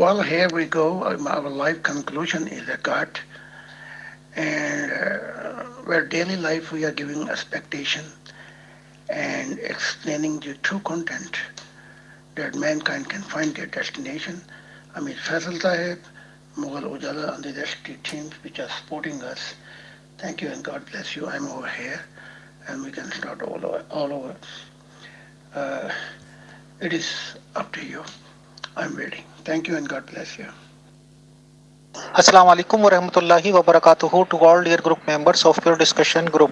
Well, here we go. Our life conclusion is a cut, and where daily life we are giving expectation and explaining the true content that mankind can find their destination. Amir Faisal Sahib, Mughal Ujala, and the rest of the teams which are supporting us. Thank you and God bless you. I'm over here, and we can start all over. All over. Uh, it is up to you. I'm waiting. Thank you and God bless you. Assalamu alaikum wa rahmatullahi wa barakatuhu to all dear group members of your discussion group.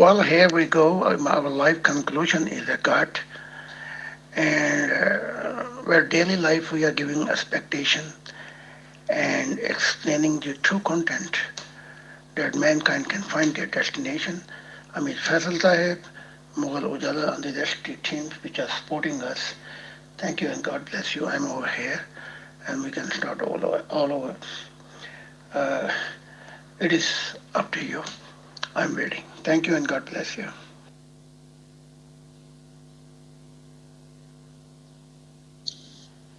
Well, here we go. Our life conclusion is a cut, and where daily life we are giving expectation and explaining the true content that mankind can find their destination. Amir Faisal Sahib, Mughal Ujala, and the rest of the teams which are supporting us. Thank you and God bless you. I'm over here, and we can start all over. All over. Uh, it is up to you. I'm waiting. Thank you and God bless you.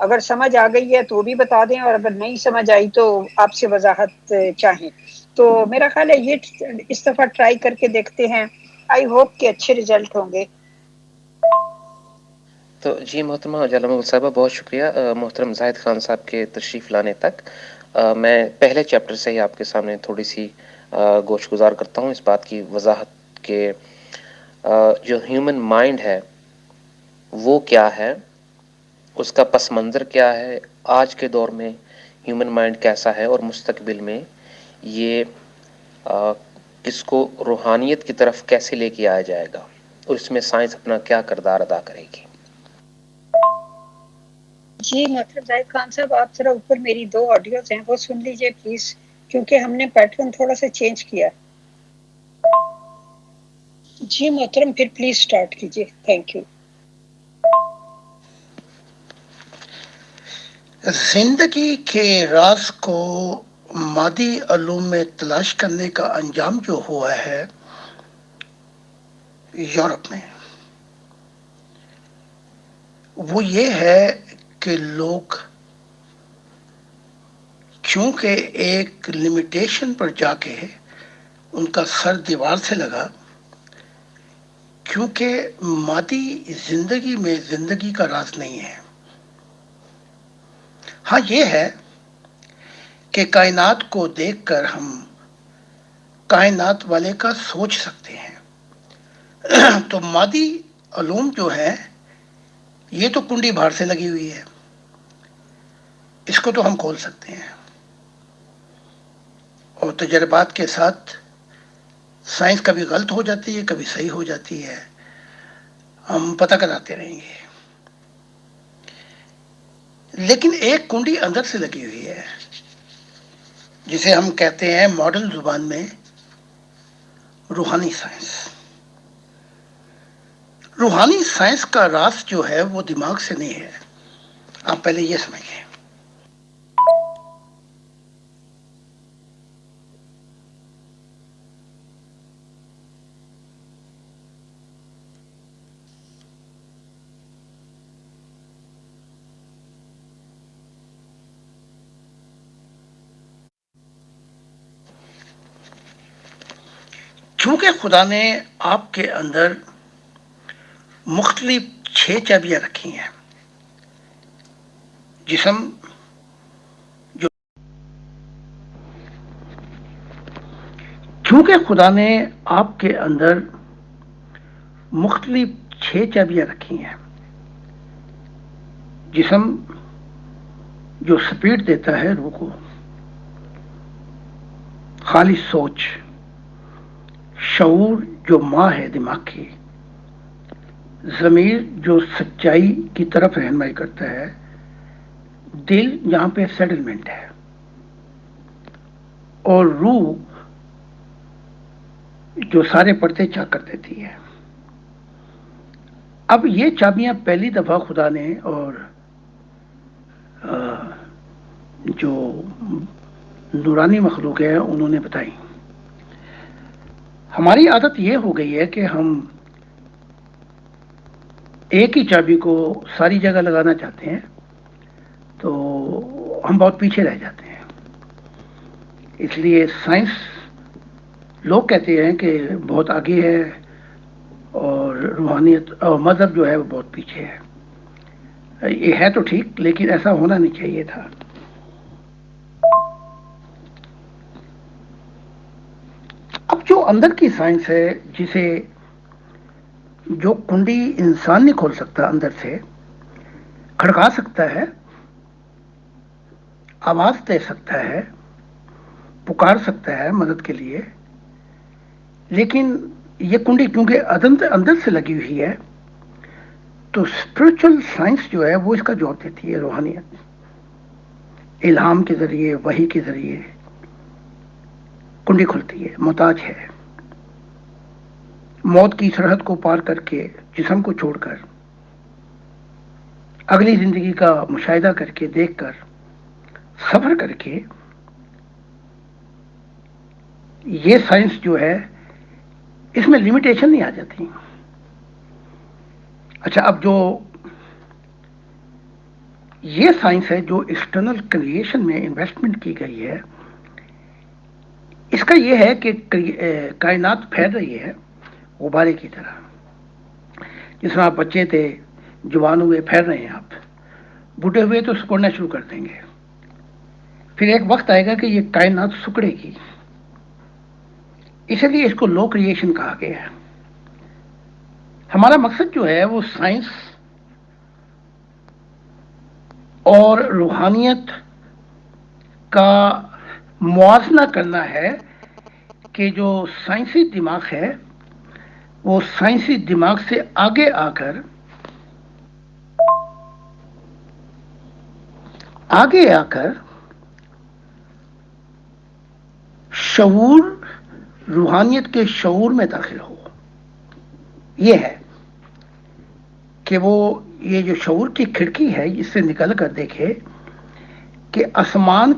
اگر سمجھ آ گئی ہے تو بھی بتا دیں، اور اگر نہیں سمجھ آئی تو آپ سے وضاحت چاہیں تو میرا خیال ہے یہ اس دفعہ ٹرائی کر کے دیکھتے ہیں. آئی ہوپ کہ اچھے ریزلٹ ہوں گے. تو جی محترمہ جلال محمد صاحبہ، بہت شکریہ محترم زاہد خان صاحب کے تشریف لانے تک. میں پہلے چیپٹر سے ہی آپ کے سامنے تھوڑی سی گوش گزار کرتا ہوں اس بات کی وضاحت کہ جو ہیومن مائنڈ ہے وہ کیا ہے، اس کا پس منظر کیا ہے، آج کے دور میں ہیومن مائنڈ کیسا ہے، اور مستقبل میں یہ کس کو روحانیت کی طرف کیسے لے کے آیا جائے گا، اور اس میں سائنس اپنا کیا کردار ادا کرے گی. جی محترم زاہد خان صاحب، آپ ذرا اوپر میری 2 آڈیوز ہیں وہ سن لیجئے پلیز، کیونکہ ہم نے پیٹرن تھوڑا سا چینج کیا. جی محترم پھر پلیز سٹارٹ کیجئے. Thank you. زندگی کے راز کو مادی علوم میں تلاش کرنے کا انجام جو ہوا ہے یورپ میں، وہ یہ ہے کہ لوگ چونکہ ایک لمیٹیشن پر جا کے ان کا سر دیوار سے لگا، کیونکہ مادی زندگی میں زندگی کا راز نہیں ہے. ہاں یہ ہے کہ کائنات کو دیکھ کر ہم کائنات والے کا سوچ سکتے ہیں. تو مادی علوم جو ہے یہ تو کنڈی باہر سے لگی ہوئی ہے، اس کو تو ہم کھول سکتے ہیں، اور تجربات کے ساتھ سائنس کبھی غلط ہو جاتی ہے، کبھی صحیح ہو جاتی ہے، ہم پتہ کراتے رہیں گے. لیکن ایک کنڈی اندر سے لگی ہوئی ہے جسے ہم کہتے ہیں ماڈرن زبان میں روحانی سائنس. روحانی سائنس کا راز جو ہے وہ دماغ سے نہیں ہے، آپ پہلے یہ سمجھیں. چونکہ خدا نے آپ کے اندر مختلف 6 چابیاں رکھی ہیں، جسم جو چونکہ خدا نے آپ کے اندر مختلف 6 چابیاں رکھی ہیں، جسم جو سپیڈ دیتا ہے روح کو، خالص سوچ، شعور جو ماں ہے دماغ کی، ضمیر جو سچائی کی طرف رہنمائی کرتا ہے، دل جہاں پہ سیٹلمنٹ ہے، اور روح جو سارے پردے چاک کر دیتی ہے. اب یہ چابیاں پہلی دفعہ خدا نے اور جو نورانی مخلوق ہے انہوں نے بتائی. ہماری عادت یہ ہو گئی ہے کہ ہم ایک ہی چابی کو ساری جگہ لگانا چاہتے ہیں، تو ہم بہت پیچھے رہ جاتے ہیں. اس لیے سائنس لوگ کہتے ہیں کہ بہت آگے ہے، اور روحانیت اور مذہب جو ہے وہ بہت پیچھے ہے. یہ ہے تو ٹھیک، لیکن ایسا ہونا نہیں چاہیے تھا. اب جو اندر کی سائنس ہے، جسے جو کنڈی انسان نہیں کھول سکتا، اندر سے کھڑکا سکتا ہے، آواز دے سکتا ہے، پکار سکتا ہے مدد کے لیے، لیکن یہ کنڈی کیونکہ اندر سے لگی ہوئی ہے، تو اسپرچل سائنس جو ہے وہ اس کا جواب دیتی ہے. روحانیت الہام کے ذریعے، وحی کے ذریعے کنڈی کھلتی ہے. محتاج ہے موت کی سرحد کو پار کر کے، جسم کو چھوڑ کر، اگلی زندگی کا مشاہدہ کر کے، دیکھ کر، سفر کر کے، یہ سائنس جو ہے اس میں لمیٹیشن نہیں آ جاتی. اچھا، اب جو یہ سائنس ہے جو ایکسٹرنل کریشن میں انویسٹمنٹ کی گئی ہے. اس کا یہ ہے کہ کائنات پھیل رہی ہے غبارے کی طرح. جس طرح آپ بچے تھے، جوان ہوئے، پھیل رہے ہیں آپ، بوڑھے ہوئے تو سکڑنا شروع کر دیں گے. پھر ایک وقت آئے گا کہ یہ کائنات سکڑے گی. اسی لیے اس کو لو کریشن کہا گیا ہے. ہمارا مقصد جو ہے وہ سائنس اور روحانیت کا موازنہ کرنا ہے کہ جو سائنسی دماغ ہے وہ سائنسی دماغ سے آگے آ کر شعور، روحانیت کے شعور میں داخل ہو. یہ ہے کہ وہ یہ جو شعور کی کھڑکی ہے اس سے نکل کر دیکھے کہ آسمان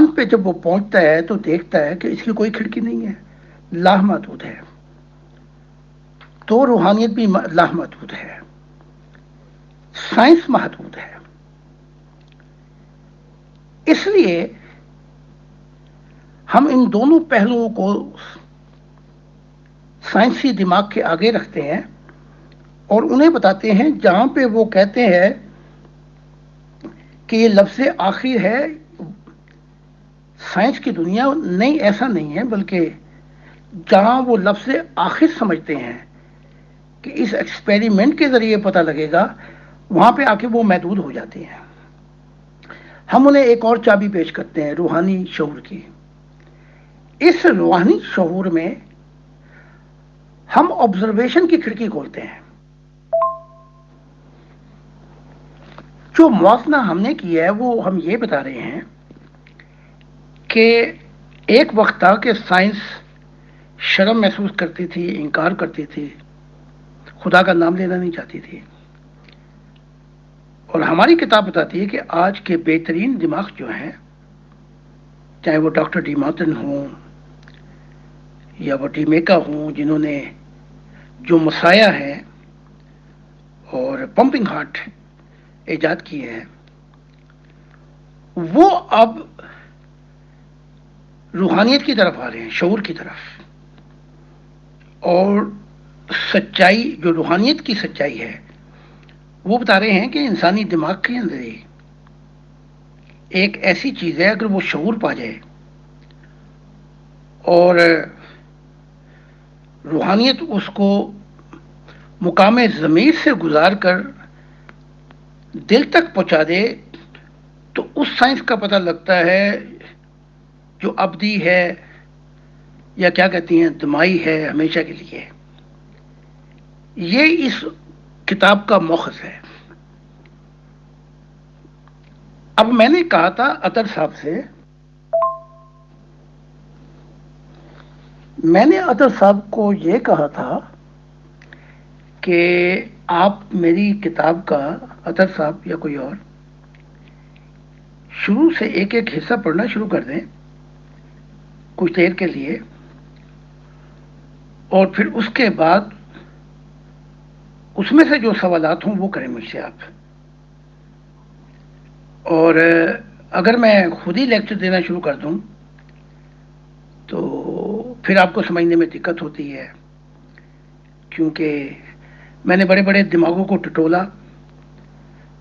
پہ جب وہ پہنچتا ہے تو دیکھتا ہے کہ اس کی کوئی کھڑکی نہیں ہے، لامحدود ہے. تو روحانیت بھی لامحدود ہے، سائنس محدود ہے. اس لیے ہم ان دونوں پہلوؤں کو سائنسی دماغ کے آگے رکھتے ہیں اور انہیں بتاتے ہیں جہاں پہ وہ کہتے ہیں کہ یہ لفظ آخر ہے. سائنس کی دنیا نہیں، ایسا نہیں ہے، بلکہ جہاں وہ لفظ آخر سمجھتے ہیں کہ اس ایکسپیریمنٹ کے ذریعے پتہ لگے گا، وہاں پہ آ کے وہ محدود ہو جاتے ہیں. ہم انہیں ایک اور چابی پیش کرتے ہیں، روحانی شعور کی. اس روحانی شعور میں ہم آبزرویشن کی کھڑکی کھولتے ہیں. جو موازنہ ہم نے کیا ہے وہ ہم یہ بتا رہے ہیں کہ ایک وقت تھا کہ سائنس شرم محسوس کرتی تھی، انکار کرتی تھی، خدا کا نام لینا نہیں چاہتی تھی. اور ہماری کتاب بتاتی ہے کہ آج کے بہترین دماغ جو ہیں، چاہے وہ ڈاکٹر ڈی مارٹن ہوں یا وہ ڈی میکا ہوں، جنہوں نے جو مسایا ہے اور پمپنگ ہارٹ ایجاد کیے ہیں، وہ اب روحانیت کی طرف آ رہے ہیں، شعور کی طرف. اور سچائی، جو روحانیت کی سچائی ہے، وہ بتا رہے ہیں کہ انسانی دماغ کے اندر ہی ایک ایسی چیز ہے، اگر وہ شعور پا جائے اور روحانیت اس کو مقام ضمیر سے گزار کر دل تک پہنچا دے، تو اس سائنس کا پتہ لگتا ہے جو ابدی ہے، یا کیا کہتی ہیں، دمائی ہے، ہمیشہ کے لیے. یہ اس کتاب کا مؤخذ ہے. اب میں نے کہا تھا اطہر صاحب سے، میں نے اطہر صاحب کو یہ کہا تھا کہ آپ میری کتاب کا، اطہر صاحب یا کوئی اور، شروع سے ایک ایک حصہ پڑھنا شروع کر دیں کچھ دیر کے لیے، اور پھر اس کے بعد اس میں سے جو سوالات ہوں وہ کریں مجھ سے آپ. اور اگر میں خود ہی لیکچر دینا شروع کر دوں تو پھر آپ کو سمجھنے میں دقت ہوتی ہے، کیونکہ میں نے بڑے بڑے دماغوں کو ٹٹولا،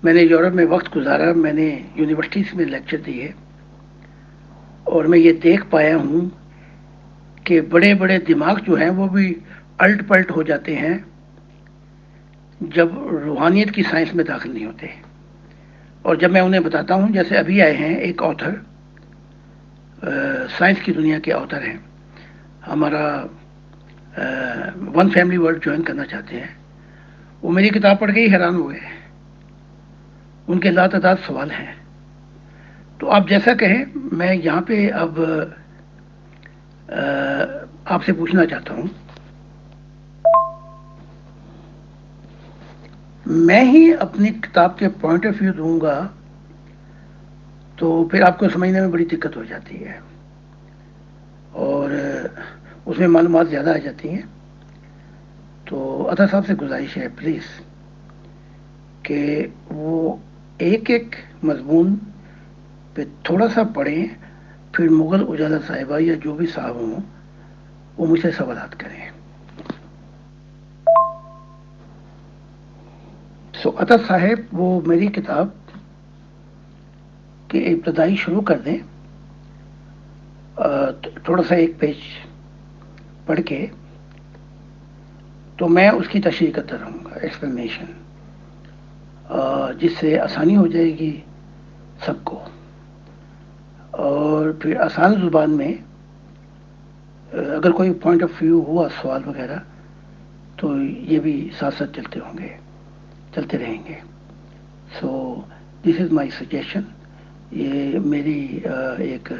میں نے یورپ میں وقت گزارا، میں نے یونیورسٹیز میں لیکچر دیے، اور میں یہ دیکھ پایا ہوں کہ بڑے بڑے دماغ جو ہیں وہ بھی الٹ پلٹ ہو جاتے ہیں جب روحانیت کی سائنس میں داخل نہیں ہوتے. اور جب میں انہیں بتاتا ہوں، جیسے ابھی آئے ہیں ایک آتھر، سائنس کی دنیا کے آتھر ہیں، ہمارا ون فیملی ورلڈ جوائن کرنا چاہتے ہیں، وہ میری کتاب پڑھ کے ہی حیران ہوئے. ان کے لاتعداد سوال ہیں. تو آپ جیسا کہیں، میں یہاں پہ اب آپ سے پوچھنا چاہتا ہوں، میں ہی اپنی کتاب کے پوائنٹ آف ویو دوں گا تو پھر آپ کو سمجھنے میں بڑی دقت ہو جاتی ہے، اور اس میں معلومات زیادہ آ جاتی ہیں. تو اطہر صاحب سے گزارش ہے پلیز کہ وہ ایک ایک مضمون پہ تھوڑا سا پڑھیں، پھر مغل اجالا صاحبہ یا جو بھی صاحب ہوں وہ مجھ سے سوالات کریں. سو عطا صاحب وہ میری کتاب کی ابتدائی شروع کر دیں، تھوڑا سا ایک پیج پڑھ کے، تو میں اس کی تشریح کرتا رہوں گا، ایکسپلینیشن، جس سے آسانی ہو جائے گی سب کو. اور پھر آسان زبان میں اگر کوئی پوائنٹ آف ویو ہوا، سوال وغیرہ، تو یہ بھی ساتھ ساتھ چلتے رہیں گے. سو دس از مائی سجیشن. یہ میری ایک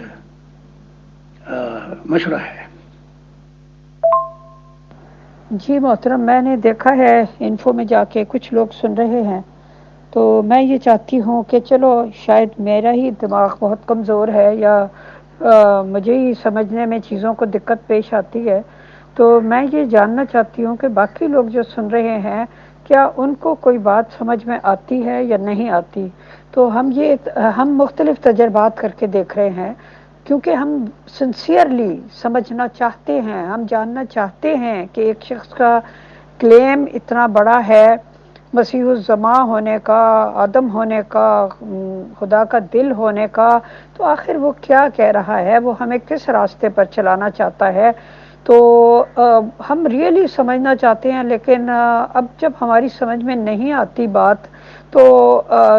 مشورہ ہے. جی محترم، میں نے دیکھا ہے انفو میں جا کے کچھ لوگ سن رہے ہیں، تو میں یہ چاہتی ہوں کہ چلو شاید میرا ہی دماغ بہت کمزور ہے یا مجھے ہی سمجھنے میں چیزوں کو دقت پیش آتی ہے، تو میں یہ جاننا چاہتی ہوں کہ باقی لوگ جو سن رہے ہیں کیا ان کو کوئی بات سمجھ میں آتی ہے یا نہیں آتی. تو ہم مختلف تجربات کر کے دیکھ رہے ہیں، کیونکہ ہم سنسیئرلی سمجھنا چاہتے ہیں، ہم جاننا چاہتے ہیں کہ ایک شخص کا کلیم اتنا بڑا ہے مسیح الزماں ہونے کا، آدم ہونے کا، خدا کا دل ہونے کا، تو آخر وہ کیا کہہ رہا ہے، وہ ہمیں کس راستے پر چلانا چاہتا ہے. تو ہم ریئلی سمجھنا چاہتے ہیں، لیکن اب جب ہماری سمجھ میں نہیں آتی بات، تو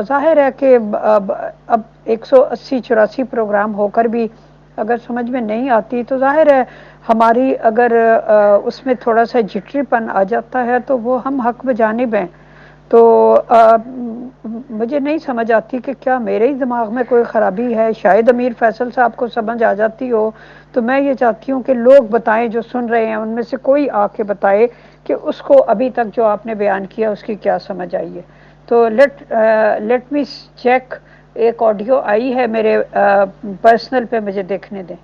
ظاہر ہے کہ اب 180-84 پروگرام ہو کر بھی اگر سمجھ میں نہیں آتی تو ظاہر ہے ہماری اگر اس میں تھوڑا سا جٹری پن آ جاتا ہے تو وہ ہم حق بجانب ہیں. تو مجھے نہیں سمجھ آتی کہ کیا میرے ہی دماغ میں کوئی خرابی ہے، شاید امیر فیصل صاحب کو سمجھ آ جاتی ہو. تو میں یہ چاہتی ہوں کہ لوگ بتائیں، جو سن رہے ہیں ان میں سے کوئی آ کے بتائے کہ اس کو ابھی تک جو آپ نے بیان کیا اس کی کیا سمجھ آئی ہے. تو لیٹ می چیک. ایک آڈیو آئی ہے میرے پرسنل پہ، مجھے دیکھنے دیں.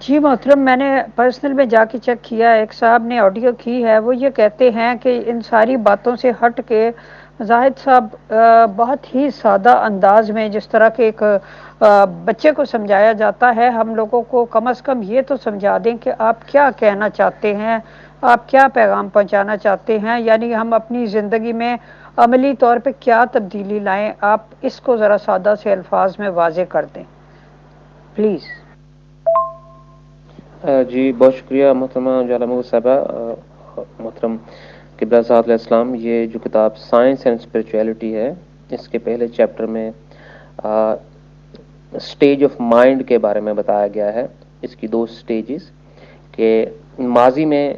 جی محترم، میں نے پرسنل میں جا کے چیک کیا، ایک صاحب نے آڈیو کی ہے، وہ یہ کہتے ہیں کہ ان ساری باتوں سے ہٹ کے زاہد صاحب بہت ہی سادہ انداز میں، جس طرح کہ ایک بچے کو سمجھایا جاتا ہے، ہم لوگوں کو کم از کم یہ تو سمجھا دیں کہ آپ کیا کہنا چاہتے ہیں، آپ کیا پیغام پہنچانا چاہتے ہیں، یعنی ہم اپنی زندگی میں عملی طور پہ کیا تبدیلی لائیں. آپ اس کو ذرا سادہ سے الفاظ میں واضح کر دیں پلیز. جی بہت شکریہ محترمہ جالمو صاحبہ. محترم قبلہ صاحب علیہ السلام، یہ جو کتاب سائنس اینڈ اسپریچویلٹی ہے، اس کے پہلے چیپٹر میں اسٹیج آف مائنڈ کے بارے میں بتایا گیا ہے. اس کی 2 اسٹیجز، کہ ماضی میں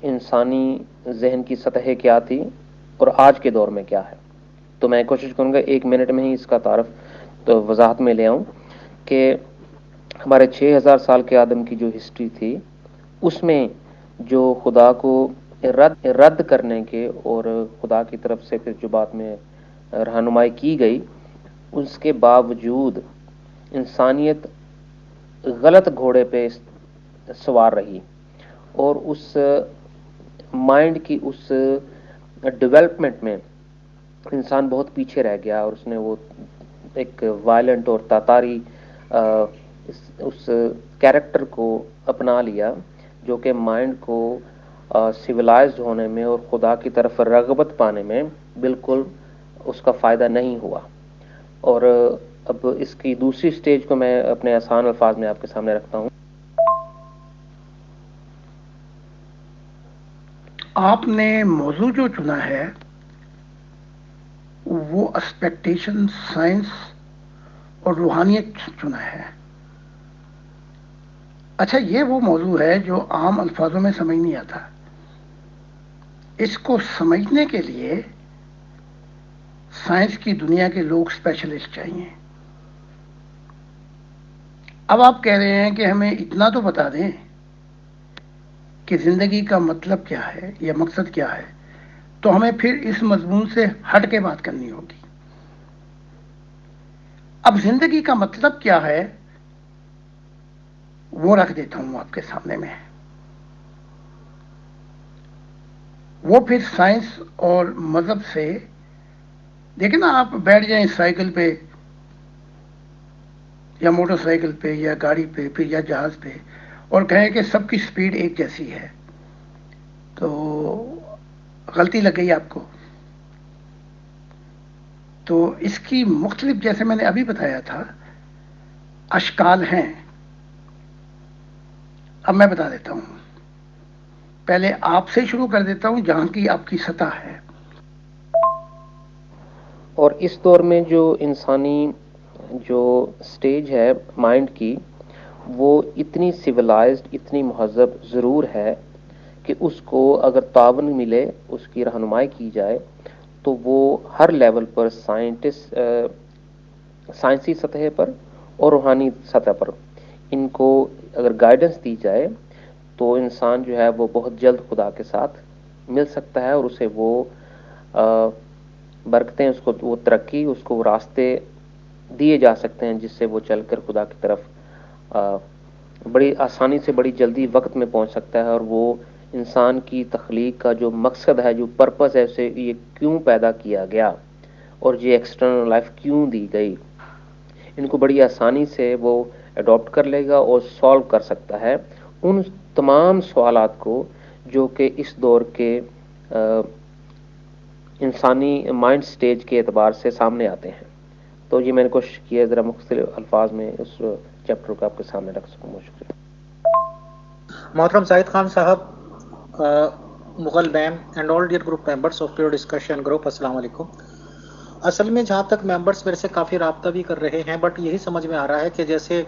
انسانی ذہن کی سطح کیا تھی اور آج کے دور میں کیا ہے. تو میں کوشش کروں گا 1 منٹ میں ہی اس کا تعارف تو وضاحت میں لے آؤں کہ ہمارے 6000 سال کے آدم کی جو ہسٹری تھی، اس میں جو خدا کو رد کرنے کے اور خدا کی طرف سے پھر جو بعد میں رہنمائی کی گئی، اس کے باوجود انسانیت غلط گھوڑے پہ سوار رہی، اور اس مائنڈ کی اس ڈیولپمنٹ میں انسان بہت پیچھے رہ گیا، اور اس نے وہ ایک وائلنٹ اور تاتاری اس کیریکٹر کو اپنا لیا، جو کہ مائنڈ کو سویلائزڈ ہونے میں اور خدا کی طرف رغبت پانے میں بالکل اس کا فائدہ نہیں ہوا. اور اب اس کی دوسری سٹیج کو میں اپنے آسان الفاظ میں آپ کے سامنے رکھتا ہوں. آپ نے موضوع جو چنا ہے وہ ایکسپیکٹیشن، سائنس اور روحانیت چنا ہے. اچھا، یہ وہ موضوع ہے جو عام الفاظوں میں سمجھ نہیں آتا. اس کو سمجھنے کے لیے سائنس کی دنیا کے لوگ اسپیشلسٹ چاہیے. اب آپ کہہ رہے ہیں کہ ہمیں اتنا تو بتا دیں کہ زندگی کا مطلب کیا ہے یا مقصد کیا ہے، تو ہمیں پھر اس مضمون سے ہٹ کے بات کرنی ہوگی. اب زندگی کا مطلب کیا ہے وہ رکھ دیتا ہوں آپ کے سامنے میں. وہ پھر سائنس اور مذہب سے، دیکھیں نا، آپ بیٹھ جائیں سائیکل پہ یا موٹر سائیکل پہ یا گاڑی پہ پھر یا جہاز پہ اور کہیں کہ سب کی سپیڈ ایک جیسی ہے، تو غلطی لگ گئی آپ کو. تو اس کی مختلف، جیسے میں نے ابھی بتایا تھا، اشکال ہیں. اب میں بتا دیتا ہوں، پہلے آپ سے شروع کر دیتا ہوں جہاں کی آپ کی سطح ہے. اور اس دور میں جو انسانی جو سٹیج ہے مائنڈ کی، وہ اتنی سویلائزڈ، اتنی مہذب ضرور ہے کہ اس کو اگر تعاون ملے، اس کی رہنمائی کی جائے، تو وہ ہر لیول پر سائنسی سطح پر اور روحانی سطح پر ان کو اگر گائیڈنس دی جائے تو انسان جو ہے وہ بہت جلد خدا کے ساتھ مل سکتا ہے، اور اسے وہ برکتیں، اس کو وہ ترقی، اس کو وہ راستے دیے جا سکتے ہیں جس سے وہ چل کر خدا کی طرف بڑی آسانی سے، بڑی جلدی وقت میں پہنچ سکتا ہے. اور وہ انسان کی تخلیق کا جو مقصد ہے، جو پرپس ہے، اسے یہ کیوں پیدا کیا گیا اور یہ ایکسٹرنل لائف کیوں دی گئی، ان کو بڑی آسانی سے وہ اڈاپٹ کر لے گا اور سالو کر سکتا ہے ان تمام سوالات کو جو کہ اس دور کے انسانی مائنڈ سٹیج کے اعتبار سے سامنے آتے ہیں. تو یہ میں نے کوشش کی ہے ذرا مختلف الفاظ میں اس چیپٹر کو آپ کے سامنے رکھ سکوں. بہت شکریہ. محترم زاہد خان صاحب، Mughal ma'am and all dear group members of pure discussion group, السلام علیکم. اصل میں جہاں تک ممبرس میرے سے کافی رابطہ بھی کر رہے ہیں، بٹ یہی سمجھ میں آ رہا ہے کہ جیسے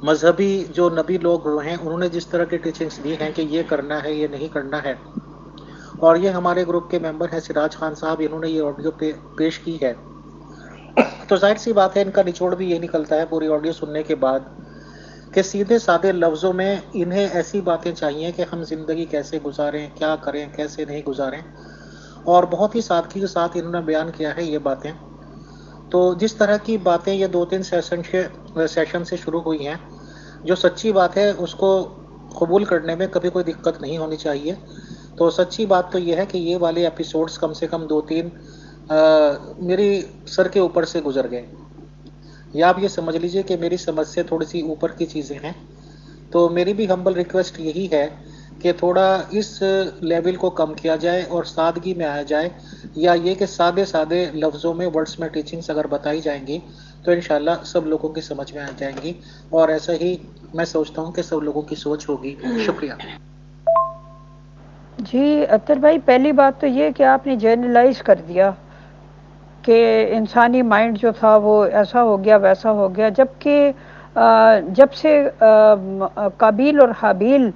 مذہبی جو نبی لوگ ہیں انہوں نے جس طرح کی ٹیچنگس دی ہیں کہ یہ کرنا ہے، یہ نہیں کرنا ہے، اور یہ ہمارے گروپ کے ممبر ہیں سراج خان صاحب، انہوں نے یہ آڈیو پیش کی ہے، تو ظاہر سی بات ہے ان کا نچوڑ بھی یہ نکلتا ہے پوری آڈیو سننے کے بعد کہ سیدھے سادے لفظوں میں انہیں ایسی باتیں چاہیے کہ ہم زندگی کیسے گزاریں، کیا کریں، کیسے نہیں گزاریں، اور بہت ہی سادگی کے ساتھ انہوں نے بیان کیا ہے یہ باتیں. تو جس طرح کی باتیں یہ 2-3 سیشن سے شروع ہوئی ہیں، جو سچی بات ہے اس کو قبول کرنے میں کبھی کوئی دقت نہیں ہونی چاہیے. تو سچی بات تو یہ ہے کہ یہ والے ایپیسوڈز کم سے کم 2-3 میری سر کے اوپر سے گزر گئے، یا آپ یہ سمجھ لیجئے کہ میری سمجھ سے تھوڑی سی اوپر کی چیزیں ہیں. تو میری بھی ہمبل ریکویسٹ یہی ہے کہ تھوڑا اس لیول کو کم کیا جائے اور سادگی میں آیا جائے، یا یہ کہ سادے سادے لفظوں میں، ورڈز میں ٹیچنگز اگر بتائی جائیں گی تو انشاءاللہ سب لوگوں کی سمجھ میں آ جائیں گی، اور ایسا ہی میں سوچتا ہوں کہ سب لوگوں کی سوچ ہوگی. شکریہ. جی اطہر بھائی، پہلی بات تو یہ کہ آپ نے جنرلائز کر دیا کہ انسانی مائنڈ جو تھا وہ ایسا ہو گیا، ویسا ہو گیا، جبکہ جب سے قابیل اور حابیل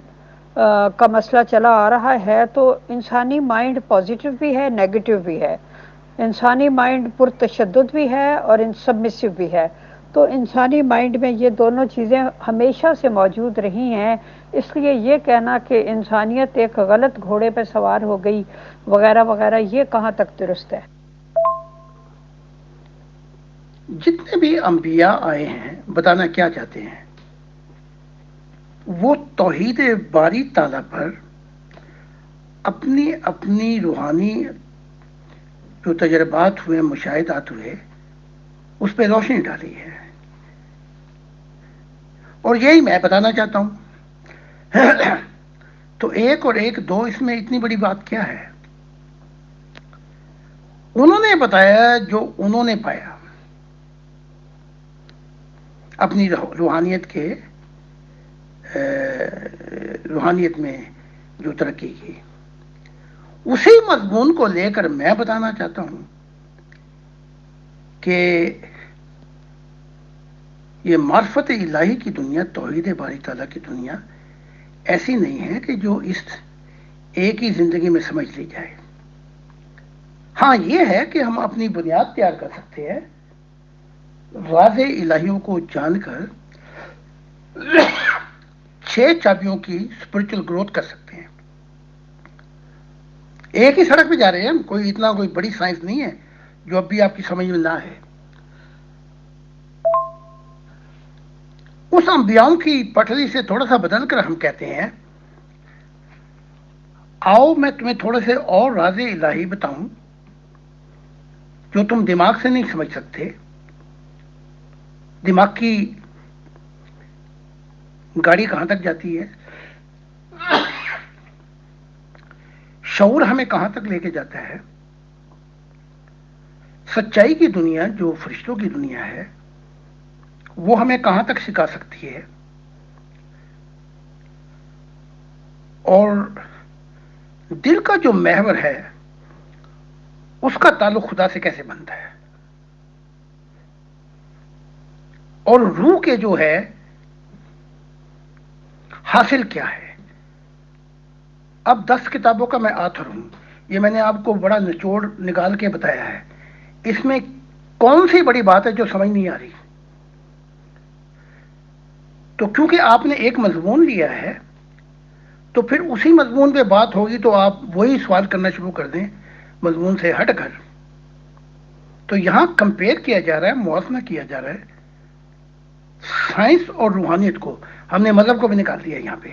کا مسئلہ چلا آ رہا ہے تو انسانی مائنڈ پازیٹیو بھی ہے، نیگیٹو بھی ہے. انسانی مائنڈ پرتشدد بھی ہے اور سبمسو بھی ہے. تو انسانی مائنڈ میں یہ دونوں چیزیں ہمیشہ سے موجود رہی ہیں. اس لیے یہ کہنا کہ انسانیت ایک غلط گھوڑے پہ سوار ہو گئی وغیرہ وغیرہ، یہ کہاں تک درست ہے؟ جتنے بھی انبیاء آئے ہیں بتانا کیا چاہتے ہیں، وہ توحید باری تعالیٰ پر اپنی اپنی روحانی جو تجربات ہوئے، مشاہدات ہوئے، اس پہ روشنی ڈالی ہے، اور یہی میں بتانا چاہتا ہوں. تو 1 اور 1 2، اس میں اتنی بڑی بات کیا ہے؟ انہوں نے بتایا جو انہوں نے پایا اپنی روحانیت میں جو ترقی کی، اسی مضمون کو لے کر میں بتانا چاہتا ہوں کہ یہ معرفت الہی کی دنیا، توحید باری تعالیٰ کی دنیا ایسی نہیں ہے کہ جو اس ایک ہی زندگی میں سمجھ لی جائے. ہاں یہ ہے کہ ہم اپنی بنیاد تیار کر سکتے ہیں، راز الہیوں کو جان کر 6 چابیوں کی اسپرچل گروتھ کر سکتے ہیں. ایک ہی سڑک پہ جا رہے ہیں ہم، کوئی بڑی سائنس نہیں ہے جو اب بھی آپ کی سمجھ میں نہ ہے. اس انبیاؤں کی پٹری سے تھوڑا سا بدل کر ہم کہتے ہیں آؤ میں تمہیں تھوڑے سے اور راز الہی بتاؤں جو تم دماغ سے نہیں سمجھ سکتے. دماغ کی گاڑی کہاں تک جاتی ہے، شعور ہمیں کہاں تک لے کے جاتا ہے، سچائی کی دنیا جو فرشتوں کی دنیا ہے وہ ہمیں کہاں تک سکھا سکتی ہے، اور دل کا جو محور ہے اس کا تعلق خدا سے کیسے بنتا ہے، اور روح کے جو ہے حاصل کیا ہے. اب 10 کتابوں کا میں آتھر ہوں، یہ میں نے آپ کو بڑا نچوڑ نکال کے بتایا ہے. اس میں کون سی بڑی بات ہے جو سمجھ نہیں آ رہی؟ تو کیونکہ آپ نے ایک مضمون لیا ہے تو پھر اسی مضمون پہ بات ہوگی تو آپ وہی سوال کرنا شروع کر دیں مضمون سے ہٹ کر. تو یہاں کمپیئر کیا جا رہا ہے، موازنہ کیا جا رہا ہے سائنس اور روحانیت کو. ہم نے مذہب کو بھی نکال دیا یہاں پہ.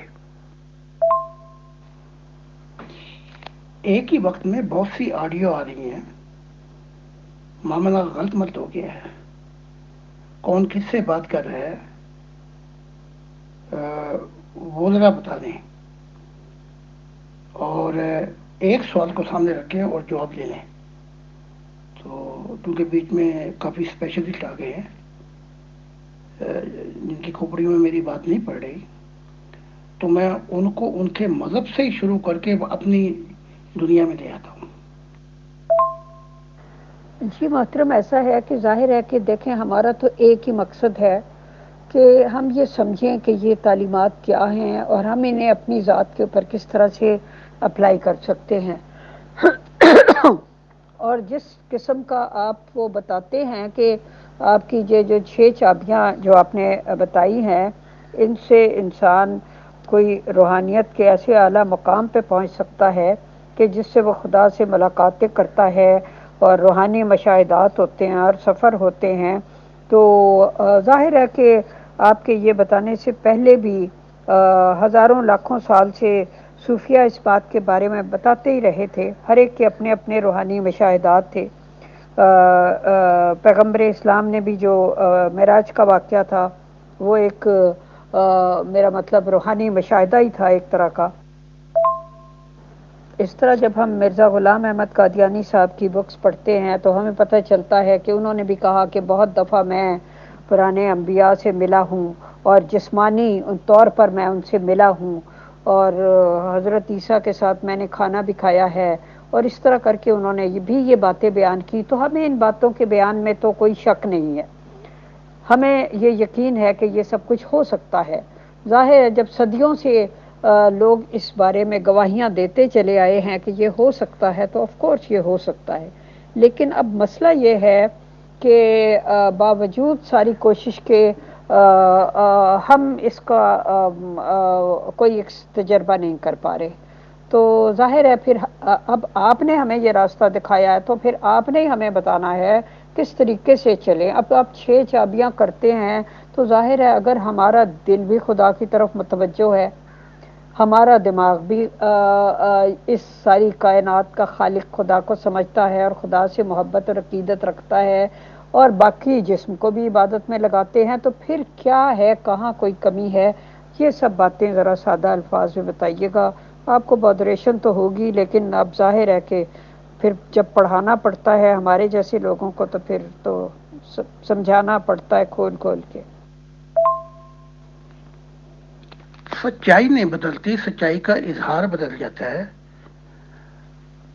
ایک ہی وقت میں بہت سی آڈیو آ رہی ہیں، معاملہ غلط مت ہو گیا ہے. کون کس سے بات کر رہا ہے وہ ذرا بتا دیں، اور ایک سوال کو سامنے رکھیں اور جواب لے لیں. تو کیونکہ بیچ میں کافی اسپیشلسٹ آ گئے ہیں جن کی کھوپڑیوں میں میری بات نہیں پڑ رہی، تو میں ان کو ان کے مذہب سے ہی شروع کر کے اپنی دنیا میں لے آتا ہوں. جی محترم، ایسا ہے کہ ظاہر ہے کہ دیکھیں ہمارا تو ایک ہی مقصد ہے کہ ہم یہ سمجھیں کہ یہ تعلیمات کیا ہیں اور ہم انہیں اپنی ذات کے اوپر کس طرح سے اپلائی کر سکتے ہیں. اور جس قسم کا آپ وہ بتاتے ہیں کہ آپ کی یہ جو 6 چابیاں جو آپ نے بتائی ہیں، ان سے انسان کوئی روحانیت کے ایسے اعلیٰ مقام پہ پہنچ سکتا ہے کہ جس سے وہ خدا سے ملاقاتیں کرتا ہے اور روحانی مشاہدات ہوتے ہیں اور سفر ہوتے ہیں. تو ظاہر ہے کہ آپ کے یہ بتانے سے پہلے بھی ہزاروں لاکھوں سال سے صوفیہ اس بات کے بارے میں بتاتے ہی رہے تھے. ہر ایک کے اپنے اپنے روحانی مشاہدات تھے. پیغمبر اسلام نے بھی جو معراج کا واقعہ تھا وہ ایک میرا مطلب روحانی مشاہدہ ہی تھا ایک طرح کا. اس طرح جب ہم مرزا غلام احمد قادیانی صاحب کی بکس پڑھتے ہیں تو ہمیں پتہ چلتا ہے کہ انہوں نے بھی کہا کہ بہت دفعہ میں پرانے انبیاء سے ملا ہوں اور جسمانی طور پر میں ان سے ملا ہوں، اور حضرت عیسیٰ کے ساتھ میں نے کھانا بھی کھایا ہے، اور اس طرح کر کے انہوں نے بھی یہ باتیں بیان کی. تو ہمیں ان باتوں کے بیان میں تو کوئی شک نہیں ہے، ہمیں یہ یقین ہے کہ یہ سب کچھ ہو سکتا ہے. ظاہر ہے جب صدیوں سے لوگ اس بارے میں گواہیاں دیتے چلے آئے ہیں کہ یہ ہو سکتا ہے تو آف کورس یہ ہو سکتا ہے. لیکن اب مسئلہ یہ ہے کہ باوجود ساری کوشش کے ہم اس کا کوئی تجربہ نہیں کر پا رہے. تو ظاہر ہے پھر اب آپ نے ہمیں یہ راستہ دکھایا ہے تو پھر آپ نے ہمیں بتانا ہے کس طریقے سے چلیں. اب آپ 6 چابیاں کرتے ہیں تو ظاہر ہے اگر ہمارا دل بھی خدا کی طرف متوجہ ہے، ہمارا دماغ بھی اس ساری کائنات کا خالق خدا کو سمجھتا ہے اور خدا سے محبت اور عقیدت رکھتا ہے، اور باقی جسم کو بھی عبادت میں لگاتے ہیں، تو پھر کیا ہے، کہاں کوئی کمی ہے؟ یہ سب باتیں ذرا سادہ الفاظ میں بتائیے گا. آپ کو بودریشن تو ہوگی، لیکن اب ظاہر ہے کہ پھر جب پڑھانا پڑتا ہے ہمارے جیسے لوگوں کو تو پھر تو سمجھانا پڑتا ہے کھول کھول کے. سچائی نہیں بدلتی، سچائی کا اظہار بدل جاتا ہے.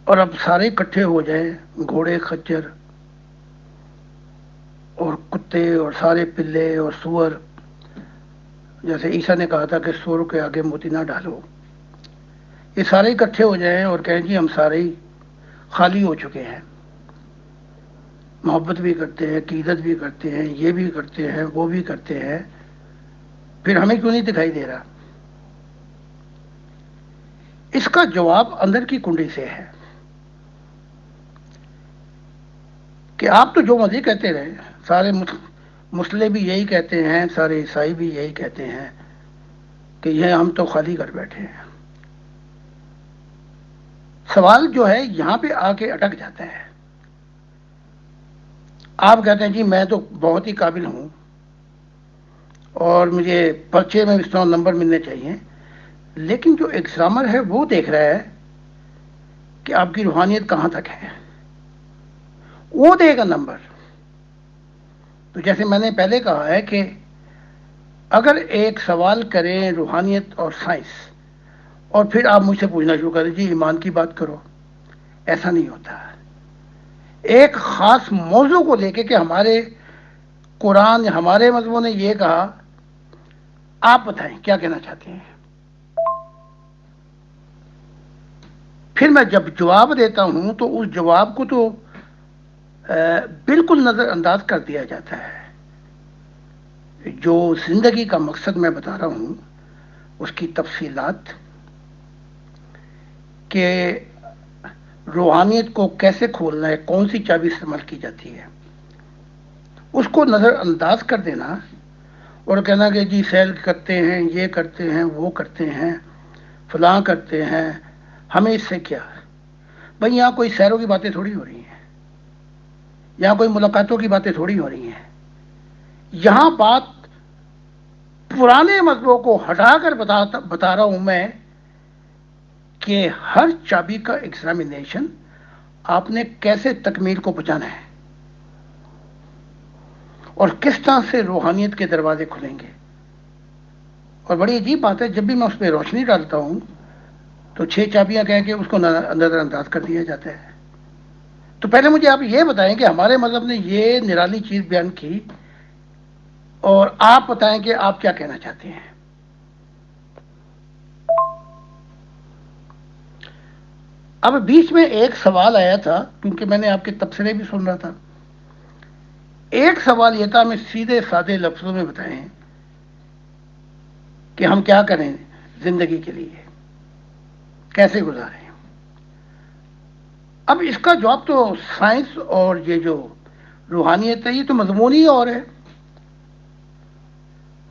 اور اب سارے اکٹھے ہو جائیں، گھوڑے، خچر اور کتے اور سارے پلے اور سور، جیسے عیسیٰ نے کہا تھا کہ سور کے آگے موتی نہ ڈالو، یہ سارے اکٹھے ہو جائیں اور کہیں جی ہم سارے ہی خالی ہو چکے ہیں، محبت بھی کرتے ہیں، عقیدت بھی کرتے ہیں، یہ بھی کرتے ہیں، وہ بھی کرتے ہیں، پھر ہمیں کیوں نہیں دکھائی دے رہا؟ اس کا جواب اندر کی کنڈی سے ہے کہ آپ تو جو مرضی کہتے رہے، سارے مسلم بھی یہی کہتے ہیں، سارے عیسائی بھی یہی کہتے ہیں کہ یہ ہم تو خالی کر بیٹھے ہیں. سوال جو ہے یہاں پہ آ کے اٹک جاتا ہے. آپ کہتے ہیں جی میں تو بہت ہی قابل ہوں اور مجھے پرچے میں 100 نمبر ملنے چاہیے، لیکن جو ایگزامر ہے وہ دیکھ رہا ہے کہ آپ کی روحانیت کہاں تک ہے، وہ دے گا نمبر. تو جیسے میں نے پہلے کہا ہے کہ اگر ایک سوال کریں روحانیت اور سائنس اور پھر آپ مجھ سے پوچھنا شروع کریں جی ایمان کی بات کرو، ایسا نہیں ہوتا. ایک خاص موضوع کو لے کے کہ ہمارے قرآن ہمارے مذہبوں نے یہ کہا، آپ بتائیں کیا کہنا چاہتے ہیں. پھر میں جب جواب دیتا ہوں تو اس جواب کو تو بالکل نظر انداز کر دیا جاتا ہے. جو زندگی کا مقصد میں بتا رہا ہوں اس کی تفصیلات، کہ روحانیت کو کیسے کھولنا ہے، کون سی چابی استعمال کی جاتی ہے، اس کو نظر انداز کر دینا اور کہنا کہ جی سیل کرتے ہیں، یہ کرتے ہیں، وہ کرتے ہیں، فلاں کرتے ہیں، ہمیں اس سے کیا. بھئی یہاں کوئی سیروں کی باتیں تھوڑی ہو رہی ہیں، یہاں کوئی ملاقاتوں کی باتیں تھوڑی ہو رہی ہیں. یہاں بات پرانے مذہبوں کو ہٹا کر بتا رہا ہوں میں کہ ہر چابی کا ایگزامینیشن آپ نے کیسے تکمیل کو پہنچانا ہے اور کس طرح سے روحانیت کے دروازے کھلیں گے. اور بڑی عجیب بات ہے، جب بھی میں اس پہ روشنی ڈالتا ہوں تو 6 چابیاں کہہ کے اس کو نظر انداز کر دیا جاتا ہے. تو پہلے مجھے آپ یہ بتائیں کہ ہمارے مذہب نے یہ نرالی چیز بیان کی، اور آپ بتائیں کہ آپ کیا کہنا چاہتے ہیں. اب بیچ میں ایک سوال آیا تھا، کیونکہ میں نے آپ کے تبصرے بھی سن رہا تھا. ایک سوال یہ تھا، ہمیں سیدھے سادے لفظوں میں بتائیں کہ ہم کیا کریں زندگی کے لیے، کیسے گزاریں. اب اس کا جواب تو سائنس اور یہ جو روحانیت ہے یہ تو مضمون ہی اور ہے.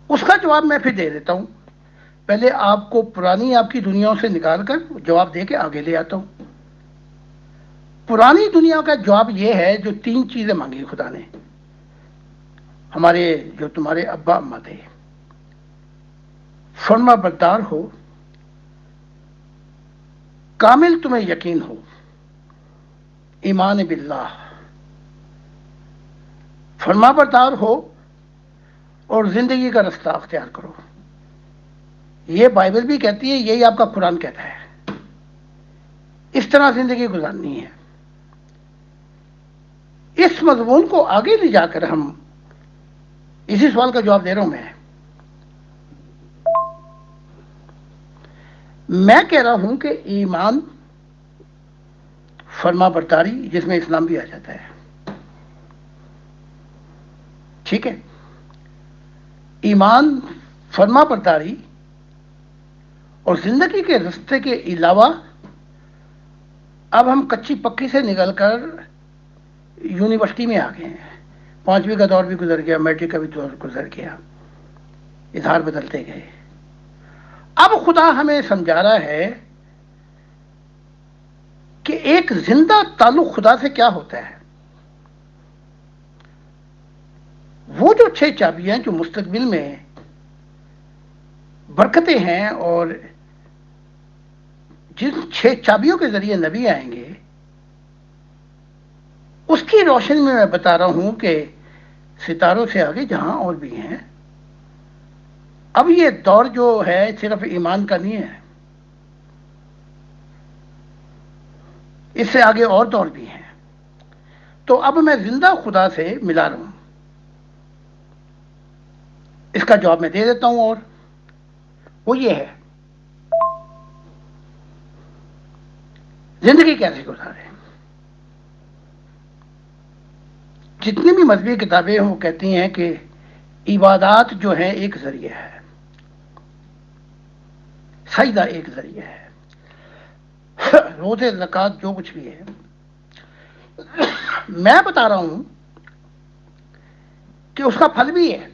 اس کا جواب میں پھر دے دیتا ہوں. پہلے آپ کو پرانی آپ کی دنیا سے نکال کر جواب دے کے آگے لے آتا ہوں. پرانی دنیا کا جواب یہ ہے، جو 3 چیزیں مانگی خدا نے، ہمارے جو تمہارے ابا اما تھے. فرما بردار ہو، کامل تمہیں یقین ہو، ایمان باللہ. فرما بردار ہو اور زندگی کا رستہ اختیار کرو. یہ بائبل بھی کہتی ہے، یہی آپ کا قرآن کہتا ہے. اس طرح زندگی گزارنی ہے. اس مضمون کو آگے لے جا کر ہم اسی سوال کا جواب دے رہا ہوں. میں کہہ رہا ہوں کہ ایمان، فرما برداری جس میں اسلام بھی آ جاتا ہے، ٹھیک ہے، ایمان، فرما برداری اور زندگی کے رستے کے علاوہ اب ہم کچی پکی سے نکل کر یونیورسٹی میں آ گئے ہیں. 5ویں کا دور بھی گزر گیا، میٹرک کا بھی دور گزر گیا، اظہار بدلتے گئے. اب خدا ہمیں سمجھا رہا ہے کہ ایک زندہ تعلق خدا سے کیا ہوتا ہے. وہ جو 6 چابیاں جو مستقبل میں برکتیں ہیں، اور جن 6 چابیوں کے ذریعے نبی آئیں گے، اس کی روشنی میں بتا رہا ہوں کہ ستاروں سے آگے جہاں اور بھی ہیں. اب یہ دور جو ہے صرف ایمان کا نہیں ہے، اس سے آگے اور دور بھی ہیں. تو اب میں زندہ خدا سے ملا رہا ہوں. اس کا جواب میں دے دیتا ہوں، اور وہ یہ ہے، زندگی کیسے گزاریں. جتنی بھی مذہبی کتابیں ہیں وہ کہتی ہیں کہ عبادات جو ہے ایک ذریعہ ہے، سجدہ ایک ذریعہ ہے، روزے زکوٰۃ جو کچھ بھی ہے. میں بتا رہا ہوں کہ اس کا پھل بھی ہے.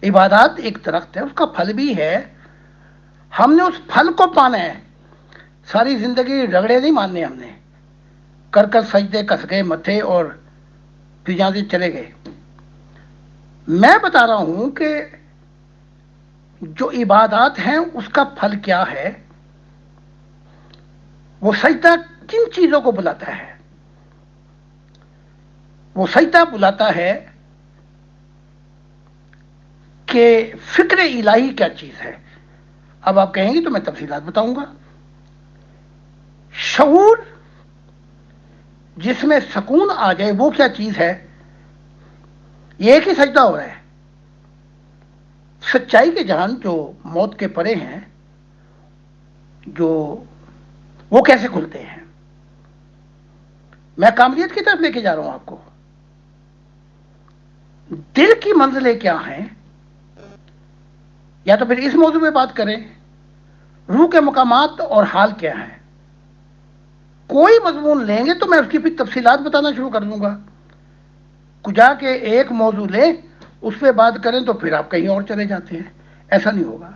عبادات ایک درخت ہے، اس کا پھل بھی ہے. ہم نے اس پھل کو پانا ہے. ساری زندگی رگڑے نہیں ماننے ہم نے، کر کر سجدے کس گئے متھے اور پھر یہاں سے چلے گئے۔ میں بتا رہا ہوں کہ جو عبادات ہیں اس کا پھل کیا ہے، وہ سجدہ کن چیزوں کو بلاتا ہے؟ وہ سجدہ بلاتا ہے کہ فکر الہی کیا چیز ہے۔ اب آپ کہیں گے تو میں تفصیلات بتاؤں گا۔ شعور جس میں سکون آ جائے وہ کیا چیز ہے؟ یہ ایک ہی سجدہ ہو رہا ہے۔ سچائی کے جہان جو موت کے پرے ہیں، جو وہ کیسے کھلتے ہیں؟ میں کاملیت کی طرف لے کے جا رہا ہوں آپ کو۔ دل کی منزلیں کیا ہیں؟ یا تو پھر اس موضوع میں بات کریں، روح کے مقامات اور حال کیا ہیں۔ کوئی مضمون لیں گے تو میں اس کی پھر تفصیلات بتانا شروع کر دوں گا۔ کجا کے ایک موضوع لیں اس پہ بات کریں تو پھر آپ کہیں اور چلے جاتے ہیں، ایسا نہیں ہوگا۔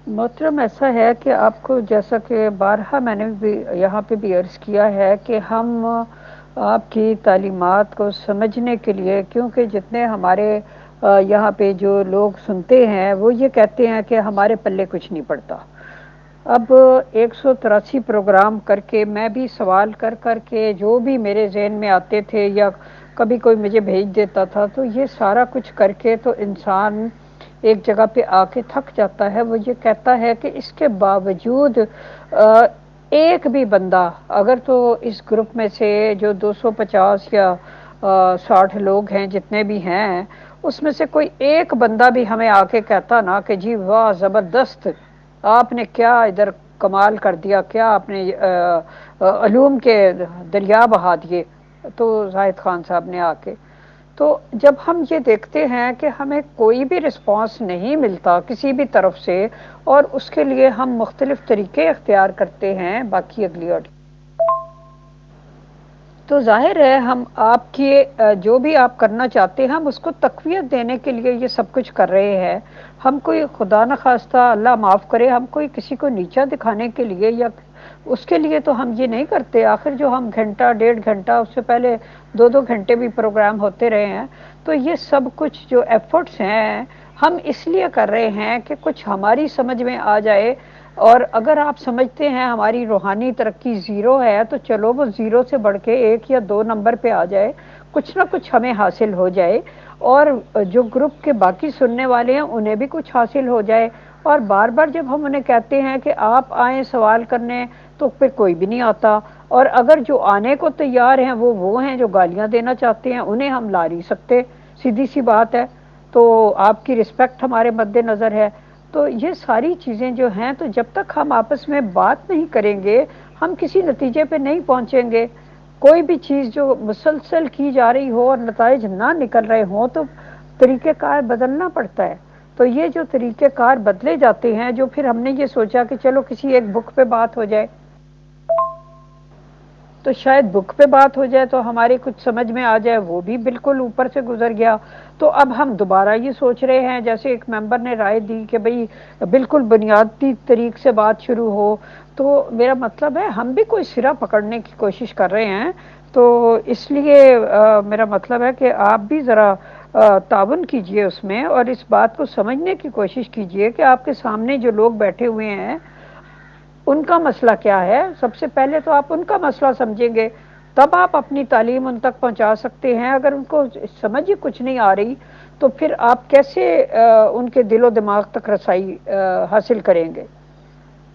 محترم ایسا ہے کہ آپ کو جیسا کہ بارہا میں نے بھی یہاں پہ بھی عرض کیا ہے کہ ہم آپ کی تعلیمات کو سمجھنے کے لیے، کیونکہ جتنے ہمارے یہاں پہ جو لوگ سنتے ہیں وہ یہ کہتے ہیں کہ ہمارے پلے کچھ نہیں پڑتا۔ اب 183 پروگرام کر کے میں بھی سوال کر کر کے جو بھی میرے ذہن میں آتے تھے یا کبھی کوئی مجھے بھیج دیتا تھا، تو یہ سارا کچھ کر کے تو انسان ایک جگہ پہ آ کے تھک جاتا ہے۔ وہ یہ کہتا ہے کہ اس کے باوجود ایک بھی بندہ اگر تو اس گروپ میں سے جو 250 یا 60 لوگ ہیں جتنے بھی ہیں، اس میں سے کوئی ایک بندہ بھی ہمیں آ کے کہتا نا کہ جی واہ زبردست، آپ نے کیا ادھر کمال کر دیا، کیا آپ نے علوم کے دریا بہا دیے، تو زاہد خان صاحب نے آ کے، تو جب ہم یہ دیکھتے ہیں کہ ہمیں کوئی بھی رسپانس نہیں ملتا کسی بھی طرف سے، اور اس کے لیے ہم مختلف طریقے اختیار کرتے ہیں باقی اگلی آڈیو، تو ظاہر ہے ہم آپ کی جو بھی آپ کرنا چاہتے ہیں ہم اس کو تقویت دینے کے لیے یہ سب کچھ کر رہے ہیں۔ ہم کوئی خدا نخواستہ اللہ معاف کرے ہم کوئی کسی کو نیچا دکھانے کے لیے یا اس کے لیے تو ہم یہ نہیں کرتے۔ آخر جو ہم گھنٹہ 1.5 گھنٹہ، اس سے پہلے 2 گھنٹے بھی پروگرام ہوتے رہے ہیں، تو یہ سب کچھ جو ایفرٹس ہیں ہم اس لیے کر رہے ہیں کہ کچھ ہماری سمجھ میں آ جائے، اور اگر آپ سمجھتے ہیں ہماری روحانی ترقی 0 ہے تو چلو وہ 0 سے بڑھ کے 1 یا 2 نمبر پہ آ جائے، کچھ نہ کچھ ہمیں حاصل ہو جائے، اور جو گروپ کے باقی سننے والے ہیں انہیں بھی کچھ حاصل ہو جائے۔ اور بار بار جب ہم انہیں کہتے ہیں کہ آپ آئیں سوال کرنے تو پھر کوئی بھی نہیں آتا، اور اگر جو آنے کو تیار ہیں وہ ہیں جو گالیاں دینا چاہتے ہیں، انہیں ہم لا نہیں سکتے، سیدھی سی بات ہے۔ تو آپ کی رسپیکٹ ہمارے مد نظر ہے۔ تو یہ ساری چیزیں جو ہیں، تو جب تک ہم آپس میں بات نہیں کریں گے ہم کسی نتیجے پہ نہیں پہنچیں گے۔ کوئی بھی چیز جو مسلسل کی جا رہی ہو اور نتائج نہ نکل رہے ہوں تو طریقہ کار بدلنا پڑتا ہے۔ تو یہ جو طریقہ کار بدلے جاتے ہیں، جو پھر ہم نے یہ سوچا کہ چلو کسی ایک بک پہ بات ہو جائے، تو شاید بک پہ بات ہو جائے تو ہماری کچھ سمجھ میں آ جائے، وہ بھی بالکل اوپر سے گزر گیا۔ تو اب ہم دوبارہ یہ سوچ رہے ہیں، جیسے ایک ممبر نے رائے دی کہ بھئی بالکل بنیادی طریق سے بات شروع ہو، تو میرا مطلب ہے ہم بھی کوئی سرا پکڑنے کی کوشش کر رہے ہیں، تو اس لیے میرا مطلب ہے کہ آپ بھی ذرا تعاون کیجئے اس میں، اور اس بات کو سمجھنے کی کوشش کیجئے کہ آپ کے سامنے جو لوگ بیٹھے ہوئے ہیں ان کا مسئلہ کیا ہے۔ سب سے پہلے تو آپ ان کا مسئلہ سمجھیں گے، تب آپ اپنی تعلیم ان تک پہنچا سکتے ہیں۔ اگر ان کو سمجھ ہی کچھ نہیں آ رہی تو پھر آپ کیسے ان کے دل و دماغ تک رسائی حاصل کریں گے؟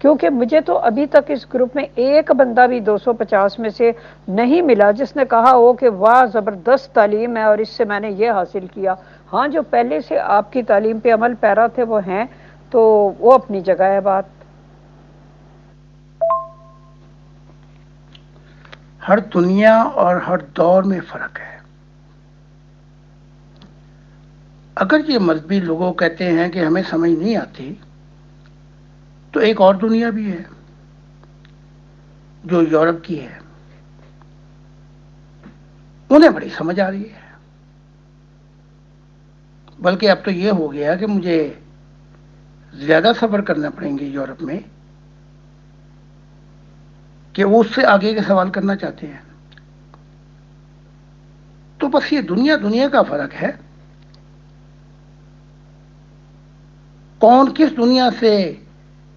کیونکہ مجھے تو ابھی تک اس گروپ میں ایک بندہ بھی 250 میں سے نہیں ملا جس نے کہا ہو کہ واہ زبردست تعلیم ہے اور اس سے میں نے یہ حاصل کیا۔ ہاں، جو پہلے سے آپ کی تعلیم پہ عمل پیرا تھے وہ ہیں، تو وہ اپنی جگہ ہے بات۔ ہر دنیا اور ہر دور میں فرق ہے۔ اگر یہ مذہبی لوگوں کہتے ہیں کہ ہمیں سمجھ نہیں آتی، تو ایک اور دنیا بھی ہے جو یورپ کی ہے، انہیں بڑی سمجھ آ رہی ہے۔ بلکہ اب تو یہ ہو گیا کہ مجھے زیادہ سفر کرنا پڑیں گے یورپ میں کہ وہ اس سے آگے کے سوال کرنا چاہتے ہیں. تو بس یہ دنیا کا فرق ہے. کون کس دنیا سے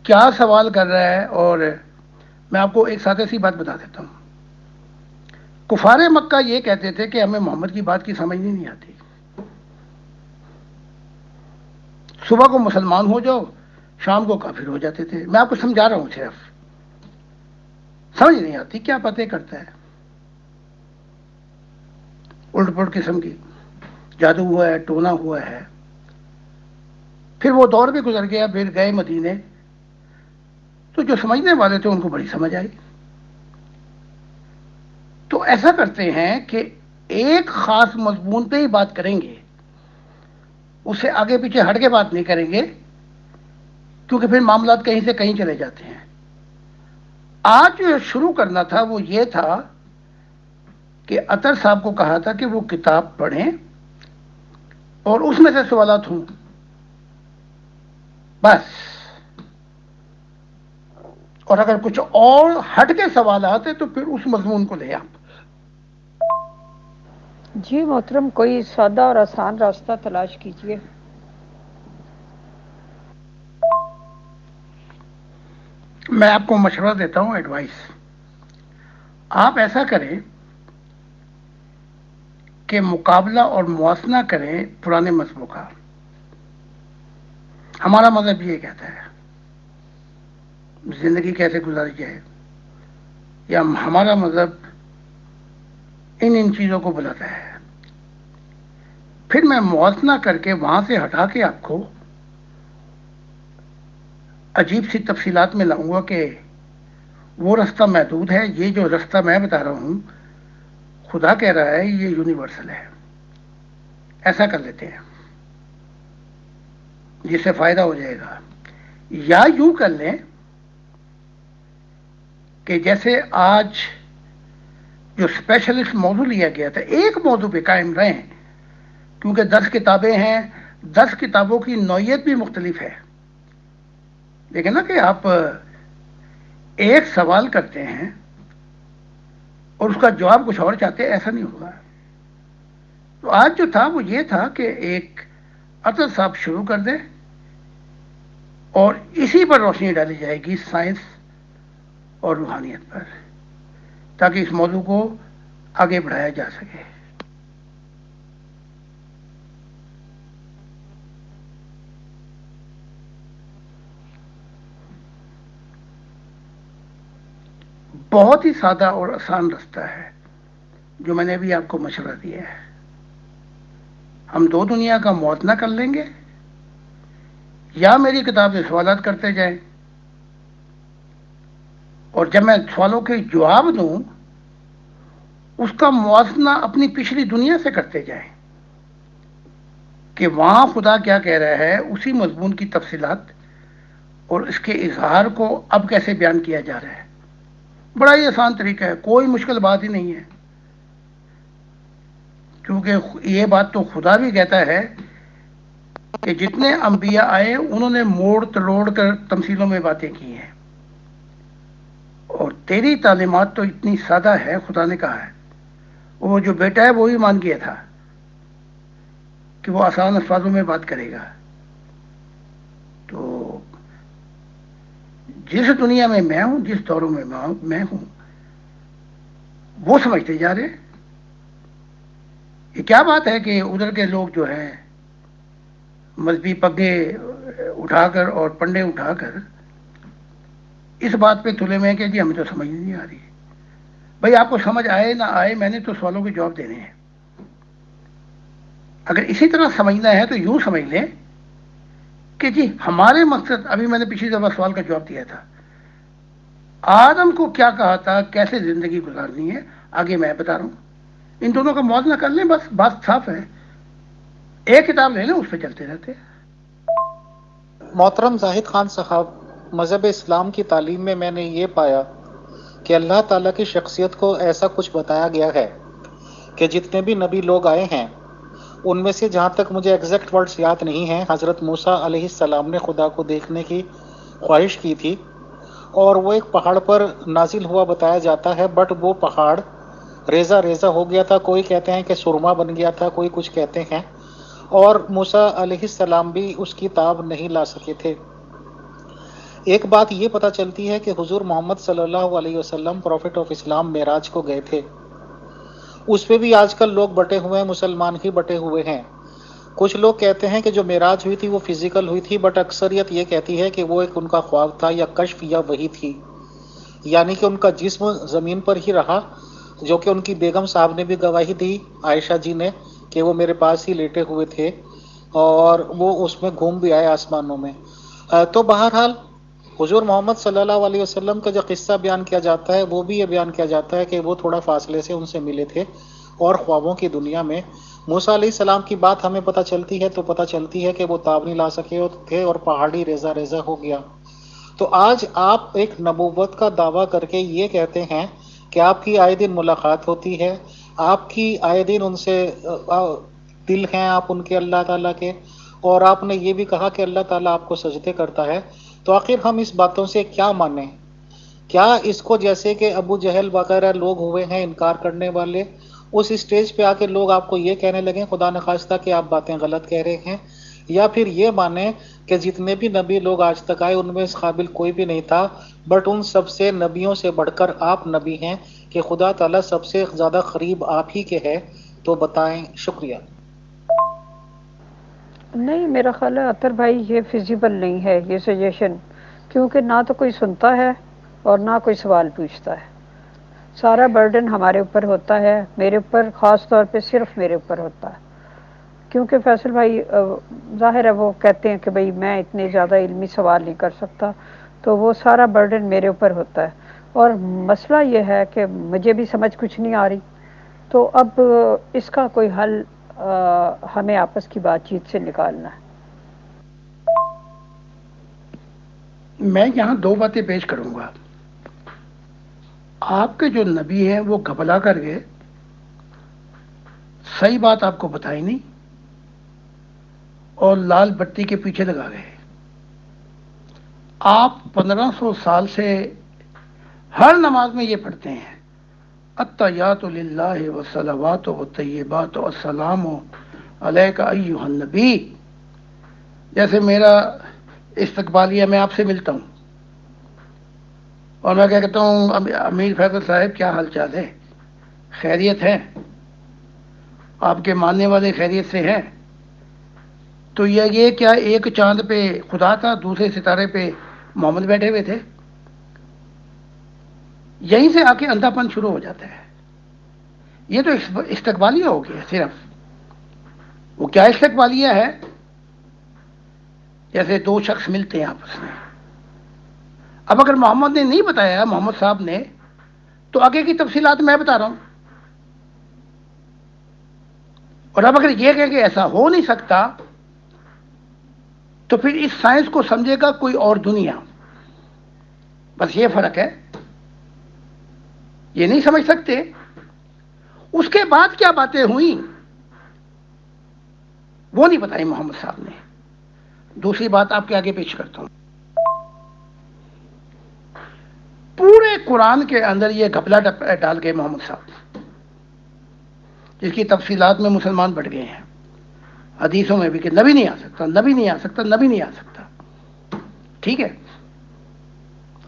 کیا سوال کر رہا ہے. اور میں آپ کو ایک سادہ سی بات بتا دیتا ہوں. کفار مکہ یہ کہتے تھے کہ ہمیں محمد کی بات کی سمجھ نہیں آتی. صبح کو مسلمان ہو جاؤ، شام کو کافر ہو جاتے تھے. میں آپ کو سمجھا رہا ہوں، صرف سمجھ نہیں آتی کیا پتہ کرتا ہے. الٹ پلٹ قسم کی جادو ہوا ہے، ٹونا ہوا ہے. پھر وہ دور بھی گزر گیا، پھر گئے مدینے، تو جو سمجھنے والے تھے ان کو بڑی سمجھ آئی. تو ایسا کرتے ہیں کہ ایک خاص مضمون پہ ہی بات کریں گے، اس سے آگے پیچھے ہٹ کے بات نہیں کریں گے، کیونکہ پھر معاملات کہیں سے کہیں چلے جاتے ہیں. آج جو شروع کرنا تھا وہ یہ تھا کہ اطہر صاحب کو کہا تھا کہ وہ کتاب پڑھیں اور اس میں سے سوالات ہوں بس. اور اگر کچھ اور ہٹ کے سوالات ہیں تو پھر اس مضمون کو لیں آپ. جی محترم، کوئی سادہ اور آسان راستہ تلاش کیجیے. میں آپ کو مشورہ دیتا ہوں، ایڈوائس. آپ ایسا کریں کہ مقابلہ اور موازنہ کریں پرانے مذہبوں کا. ہمارا مذہب یہ کہتا ہے زندگی کیسے گزاری جائے، یا ہمارا مذہب ان چیزوں کو بلاتا ہے. پھر میں موازنہ کر کے وہاں سے ہٹا کے آپ کو عجیب سی تفصیلات میں لاؤں گا کہ وہ رستہ محدود ہے، یہ جو رستہ میں بتا رہا ہوں خدا کہہ رہا ہے یہ یونیورسل ہے. ایسا کر لیتے ہیں جس سے فائدہ ہو جائے گا. یا یوں کر لیں کہ جیسے آج جو اسپیشلسٹ موضوع لیا گیا تھا، ایک موضوع پہ قائم رہیں، کیونکہ 10 کتابیں ہیں، 10 کتابوں کی نوعیت بھی مختلف ہے. لیکن نا کہ آپ ایک سوال کرتے ہیں اور اس کا جواب کچھ اور چاہتے ہیں، ایسا نہیں ہوگا. تو آج جو تھا وہ یہ تھا کہ ایک اطہر صاحب شروع کر دیں اور اسی پر روشنی ڈالی جائے گی، سائنس اور روحانیت پر، تاکہ اس موضوع کو آگے بڑھایا جا سکے. بہت ہی سادہ اور آسان رستہ ہے جو میں نے ابھی آپ کو مشورہ دیا ہے. ہم دو دنیا کا موازنہ کر لیں گے، یا میری کتاب سے سوالات کرتے جائیں، اور جب میں سوالوں کے جواب دوں اس کا موازنہ اپنی پچھلی دنیا سے کرتے جائیں کہ وہاں خدا کیا کہہ رہا ہے، اسی مضمون کی تفصیلات اور اس کے اظہار کو اب کیسے بیان کیا جا رہا ہے. بڑا ہی آسان طریقہ ہے، کوئی مشکل بات ہی نہیں ہے. کیونکہ یہ بات تو خدا بھی کہتا ہے کہ جتنے انبیاء آئے انہوں نے موڑ تلوڑ کر تمثیلوں میں باتیں کی ہیں، اور تیری تعلیمات تو اتنی سادہ ہے. خدا نے کہا ہے وہ جو بیٹا ہے وہی مان گیا تھا کہ وہ آسان الفاظوں میں بات کرے گا. تو جس دنیا میں میں ہوں، جس دوروں میں میں ہوں، وہ سمجھتے جا رہے. یہ کیا بات ہے کہ ادھر کے لوگ جو ہیں مذہبی پگے اٹھا کر اور پنڈے اٹھا کر اس بات پہ تلے میں کہ جی ہمیں تو سمجھ نہیں آ رہی. بھائی آپ کو سمجھ آئے نہ آئے، میں نے تو سوالوں کے جواب دینے ہیں. اگر اسی طرح سمجھنا ہے تو یوں سمجھ لیں کہ جی ہمارے مقصد، ابھی میں نے پچھلی دفعہ سوال کا جواب دیا تھا، آدم کو کیا کہا تھا، کیسے زندگی گزارنی ہے، آگے میں بتا رہا ہوں. ان دونوں کا موازنہ کر لیں، بس بات صاف ہے. ایک کتاب لے لیں، اس پہ چلتے رہتے ہیں. محترم زاہد خان صاحب، مذہب اسلام کی تعلیم میں نے یہ پایا کہ اللہ تعالیٰ کی شخصیت کو ایسا کچھ بتایا گیا ہے کہ جتنے بھی نبی لوگ آئے ہیں ان میں سے، جہاں تک مجھے ایگزیکٹ ورڈز یاد نہیں ہیں، حضرت موسیٰ علیہ السلام نے خدا کو دیکھنے کی خواہش کی تھی اور وہ ایک پہاڑ پر نازل ہوا بتایا جاتا ہے، بٹ وہ پہاڑ ریزہ ریزہ ہو گیا تھا، کوئی کہتے ہیں کہ سرما بن گیا تھا، کوئی کچھ کہتے ہیں، اور موسیٰ علیہ السلام بھی اس کی تاب نہیں لا سکے تھے۔ ایک بات یہ پتہ چلتی ہے کہ حضور محمد صلی اللہ علیہ وسلم پروفٹ آف اسلام معراج کو گئے تھے۔ اس پہ بھی آج کل لوگ بٹے ہوئے ہیں، مسلمان ہی بٹے ہوئے ہیں۔ کچھ لوگ کہتے ہیں کہ جو معراج ہوئی تھی وہ فزیکل ہوئی تھی، بٹ اکثریت یہ کہتی ہے کہ وہ ایک ان کا خواب تھا یا کشف یا وحی تھی، یعنی کہ ان کا جسم زمین پر ہی رہا، جو کہ ان کی بیگم صاحب نے بھی گواہی دی، عائشہ جی نے، کہ وہ میرے پاس ہی لیٹے ہوئے تھے اور وہ اس میں گھوم بھی آئے آسمانوں میں۔ تو بہرحال حضور محمد صلی اللہ علیہ وسلم کا جو قصہ بیان کیا جاتا ہے وہ بھی یہ بیان کیا جاتا ہے کہ وہ تھوڑا فاصلے سے ان سے ملے تھے، اور خوابوں کی دنیا میں موسیٰ علیہ السلام کی بات ہمیں پتہ چلتی ہے، تو پتہ چلتی ہے کہ وہ تاب نہیں لا سکے تھے اور پہاڑی ریزہ ریزہ ہو گیا۔ تو آج آپ ایک نبوت کا دعویٰ کر کے یہ کہتے ہیں کہ آپ کی آئے دن ملاقات ہوتی ہے، آپ کی آئے دن ان سے دل ہیں آپ ان کے اللہ تعالیٰ کے، اور آپ نے یہ بھی کہا کہ اللہ تعالیٰ آپ کو سجدے کرتا ہے، تو آخر ہم اس باتوں سے کیا مانیں؟ کیا اس کو جیسے کہ ابو جہل وغیرہ لوگ ہوئے ہیں انکار کرنے والے، اس اسٹیج پہ آ کے لوگ آپ کو یہ کہنے لگیں خدا نخواستہ کہ آپ باتیں غلط کہہ رہے ہیں، یا پھر یہ مانیں کہ جتنے بھی نبی لوگ آج تک آئے ان میں اس قابل کوئی بھی نہیں تھا، بٹ ان سب سے نبیوں سے بڑھ کر آپ نبی ہیں کہ خدا تعالیٰ سب سے زیادہ قریب آپ ہی کے ہے؟ تو بتائیں۔ شکریہ۔ نہیں، میرا خیال ہے عطر بھائی یہ فیزیبل نہیں ہے یہ سجیشن، کیونکہ نہ تو کوئی سنتا ہے اور نہ کوئی سوال پوچھتا ہے۔ سارا برڈن ہمارے اوپر ہوتا ہے، میرے اوپر خاص طور پہ صرف میرے اوپر ہوتا ہے، کیونکہ فیصل بھائی ظاہر ہے وہ کہتے ہیں کہ بھئی میں اتنے زیادہ علمی سوال نہیں کر سکتا، تو وہ سارا برڈن میرے اوپر ہوتا ہے، اور مسئلہ یہ ہے کہ مجھے بھی سمجھ کچھ نہیں آ رہی، تو اب اس کا کوئی حل ہمیں آپس کی بات چیت سے نکالنا ہے۔ میں یہاں دو باتیں پیش کروں گا۔ آپ کے جو نبی ہیں وہ گھبلا کر گئے، صحیح بات آپ کو بتائی نہیں، اور لال بتی کے پیچھے لگا گئے۔ آپ 1500 سال سے ہر نماز میں یہ پڑھتے ہیں، التحیات للہ والصلوات والطیبات والسلام علیک ایھا النبی۔ جیسے میرا استقبالیہ میں آپ سے ملتا ہوں اور میں کہتا ہوں امیر فیصل صاحب کیا حال چال ہے، خیریت ہے، آپ کے ماننے والے خیریت سے ہیں؟ تو یہ کیا ایک چاند پہ خدا تھا، دوسرے ستارے پہ محمد بیٹھے ہوئے تھے؟ یہیں سے آ کے اندھا پن شروع ہو جاتا ہے۔ یہ تو استقبالیہ ہو گیا صرف۔ وہ کیا استقبالیہ ہے؟ جیسے دو شخص ملتے ہیں آپس میں، اب اگر محمد نے نہیں بتایا، محمد صاحب نے، تو آگے کی تفصیلات میں بتا رہا ہوں، اور اب اگر یہ کہیں کہ ایسا ہو نہیں سکتا تو پھر اس سائنس کو سمجھے گا کوئی اور دنیا، بس یہ فرق ہے۔ یہ نہیں سمجھ سکتے۔ اس کے بعد کیا باتیں ہوئیں وہ نہیں بتائی محمد صاحب نے۔ دوسری بات آپ کے آگے پیش کرتا ہوں۔ پورے قرآن کے اندر یہ گھپلا ڈال گئے محمد صاحب، جس کی تفصیلات میں مسلمان بڑھ گئے ہیں، حدیثوں میں بھی، کہ نبی نہیں آ سکتا، نبی نہیں آ سکتا، نبی نہیں آ سکتا۔ ٹھیک ہے،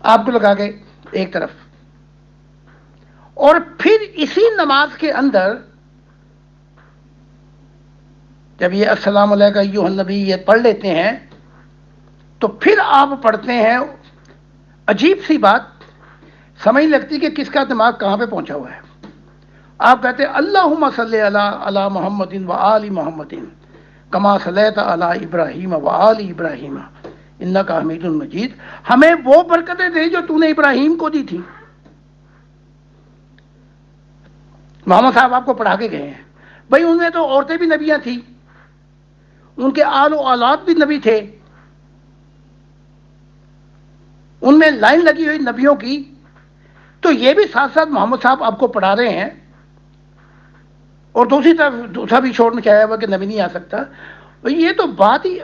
آپ کو لگا گئے ایک طرف، اور پھر اسی نماز کے اندر جب یہ السلام علیکم ایھا النبی یہ پڑھ لیتے ہیں تو پھر آپ پڑھتے ہیں، عجیب سی بات سمجھ لگتی کہ کس کا دماغ کہاں پہ پہنچا ہوا ہے۔ آپ کہتے ہیں اللہم صلی علی محمد و آل محمد کما صلیت علی ابراہیم و آل ابراہیم انک حمید مجید۔ ہمیں وہ برکتیں دے جو تو نے ابراہیم کو دی تھی۔ محمد صاحب آپ کو پڑھا کے گئے ہیں، بھائی ان میں تو عورتیں بھی نبیاں تھیں، ان کے آل و اولاد بھی نبی تھے، ان میں لائن لگی ہوئی نبیوں کی، تو یہ بھی ساتھ ساتھ محمد صاحب آپ کو پڑھا رہے ہیں، اور دوسری طرف دوسرا بھی چھوڑنے کے آیا ہوا کہ نبی نہیں آ سکتا۔ یہ تو بات ہی،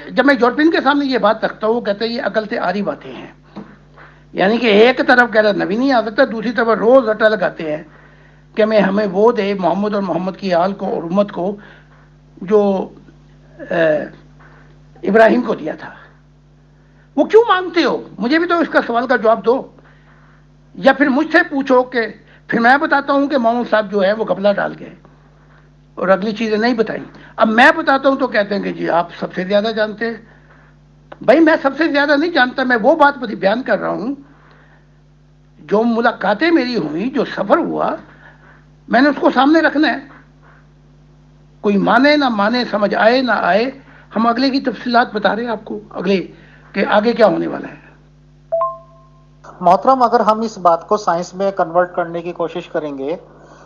جب میں یورپین کے سامنے یہ بات رکھتا ہوں، وہ کہتے ہیں یہ عقل سے آری باتیں ہیں، یعنی کہ ایک طرف کہہ رہا نبی نہیں آ سکتا، دوسری طرف روز رٹا لگاتے ہیں کہ ہمیں وہ دے محمد اور محمد کی آل کو اور امت کو جو ابراہیم کو دیا تھا. وہ کیوں مانگتے ہو؟ مجھے بھی تو اس کا سوال کا جواب دو. یا پھر مجھ سے پوچھو کہ پھر میں بتاتا ہوں کہ مولانا صاحب جو ہے وہ گپلا ڈال گئے اور اگلی چیزیں نہیں بتائیں. اب میں بتاتا ہوں تو کہتے ہیں کہ جی آپ سب سے زیادہ جانتے ہیں. بھائی میں سب سے زیادہ نہیں جانتا، میں وہ بات بیان کر رہا ہوں جو ملاقاتیں میری ہوئی، جو سفر ہوا، میں نے اس کو سامنے رکھنا ہے. کوئی مانے نہ مانے، سمجھ آئے نہ آئے، ہم اگلے کی تفصیلات بتا رہے ہیں آپ کو، اگلے کہ آگے کیا ہونے والا ہے. محترم اگر ہم اس بات کو سائنس میں کنورٹ کرنے کی کوشش کریں گے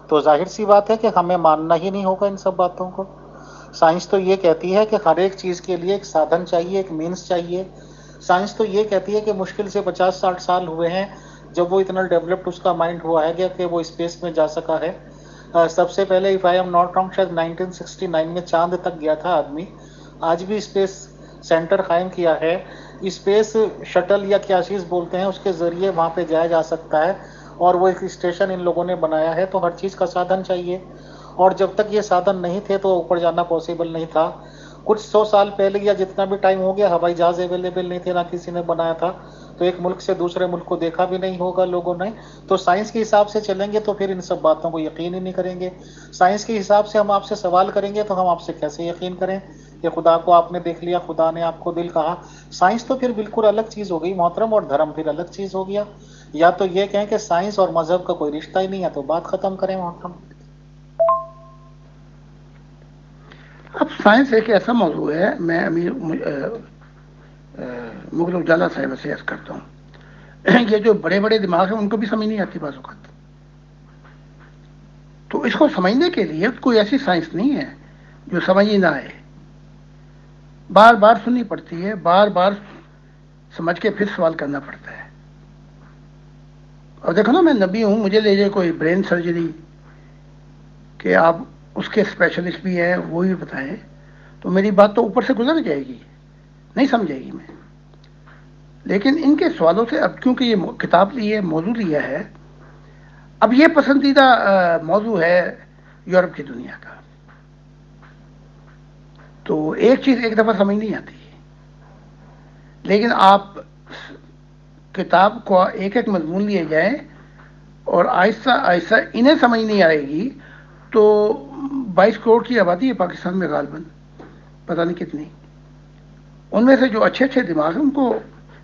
تو ظاہر سی بات ہے کہ ہمیں ماننا ہی نہیں ہوگا ان سب باتوں کو. سائنس تو یہ کہتی ہے کہ ہر ایک چیز کے لیے ایک سادھن چاہیے، ایک مینس چاہیے. سائنس تو یہ کہتی ہے کہ مشکل سے 50-60 سال ہوئے ہیں جب وہ اتنا ڈیولپڈ اس کا مائنڈ ہوا ہے کہ وہ اسپیس میں جا سکا ہے. سب سے پہلے if I am not wrong شاید 1969 میں چاند تک گیا تھا آدمی. آج بھی اسپیس سینٹر قائم کیا ہے. اسپیس شٹل یا کیا چیز بولتے ہیں، اس کے ذریعے وہاں پہ جایا جا سکتا ہے، اور وہ ایک اسٹیشن ان لوگوں نے بنایا ہے. تو ہر چیز کا سادھن چاہیے، اور جب تک یہ سادھن نہیں تھے تو اوپر جانا پاسبل نہیں تھا. کچھ 100 سال پہلے یا جتنا بھی ٹائم ہو گیا ہوائی جہاز اویلیبل نہیں تھے، نہ کسی نے بنایا تھا، تو ایک ملک سے دوسرے ملک کو دیکھا بھی نہیں ہوگا لوگوں نے. تو سائنس کے حساب سے چلیں گے تو پھر ان سب باتوں کو یقین ہی نہیں کریں گے. سائنس کے حساب سے ہم آپ سے سوال کریں گے تو ہم آپ سے کیسے یقین کریں کہ خدا کو آپ نے دیکھ لیا، خدا نے آپ کو دل کہا. سائنس تو پھر بالکل الگ چیز ہو گئی محترم، اور دھرم پھر الگ چیز ہو گیا. یا تو یہ کہیں کہ سائنس اور مذہب کا کوئی رشتہ ہی نہیں ہے تو بات ختم کریں محترم. اب سائنس ایک ایسا موضوع ہے، میں امیر مغل اجالا صاحب سے عرض کرتا ہوں، یہ جو بڑے بڑے دماغ ہیں ان کو بھی سمجھ نہیں آتی بعض اوقات. تو اس کو سمجھنے کے لیے کوئی ایسی سائنس نہیں ہے جو سمجھ ہی نہ آئے. بار بار سننی پڑتی ہے، بار بار سمجھ کے پھر سوال کرنا پڑتا ہے. اور دیکھو نا، میں نبی ہوں، مجھے لے جائے کوئی برین سرجری کہ آپ اس کے اسپیشلسٹ بھی ہیں، وہ بھی بتائیں، تو میری بات تو اوپر سے گزر جائے گی، نہیں سمجھے گی میں. لیکن ان کے سوالوں سے اب کیونکہ یہ کتاب لی ہے، موضوع لیا ہے، اب یہ پسندیدہ موضوع ہے یورپ کی دنیا کا. تو ایک چیز ایک دفعہ سمجھ نہیں آتی، لیکن آپ کتاب کو ایک ایک مضمون لیے جائیں اور آہستہ آہستہ انہیں سمجھ نہیں آئے گی تو 22 کروڑ کی آبادی ہے پاکستان میں غالباً، پتہ نہیں کتنی، ان میں سے جو اچھے اچھے دماغ ہیں ان کو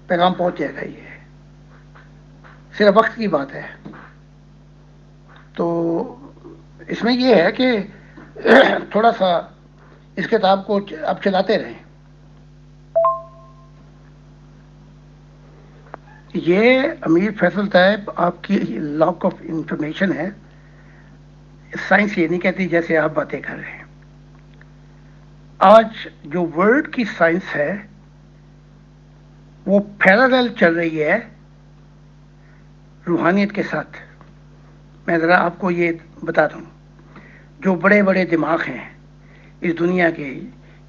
پیغام پہنچ جائے گا. یہ صرف وقت کی بات ہے. تو اس میں یہ ہے کہ تھوڑا سا اس کتاب کو اب چلاتے رہیں. یہ امیر فیصل صاحب آپ کی لاک آف انفارمیشن ہے. سائنس یہ نہیں کہتی جیسے آپ باتیں کر رہے ہیں. آج جو ورلڈ کی سائنس ہے وہ پیرالل چل رہی ہے روحانیت کے ساتھ. میں ذرا آپ کو یہ بتا دوں، جو بڑے بڑے دماغ ہیں اس دنیا کے،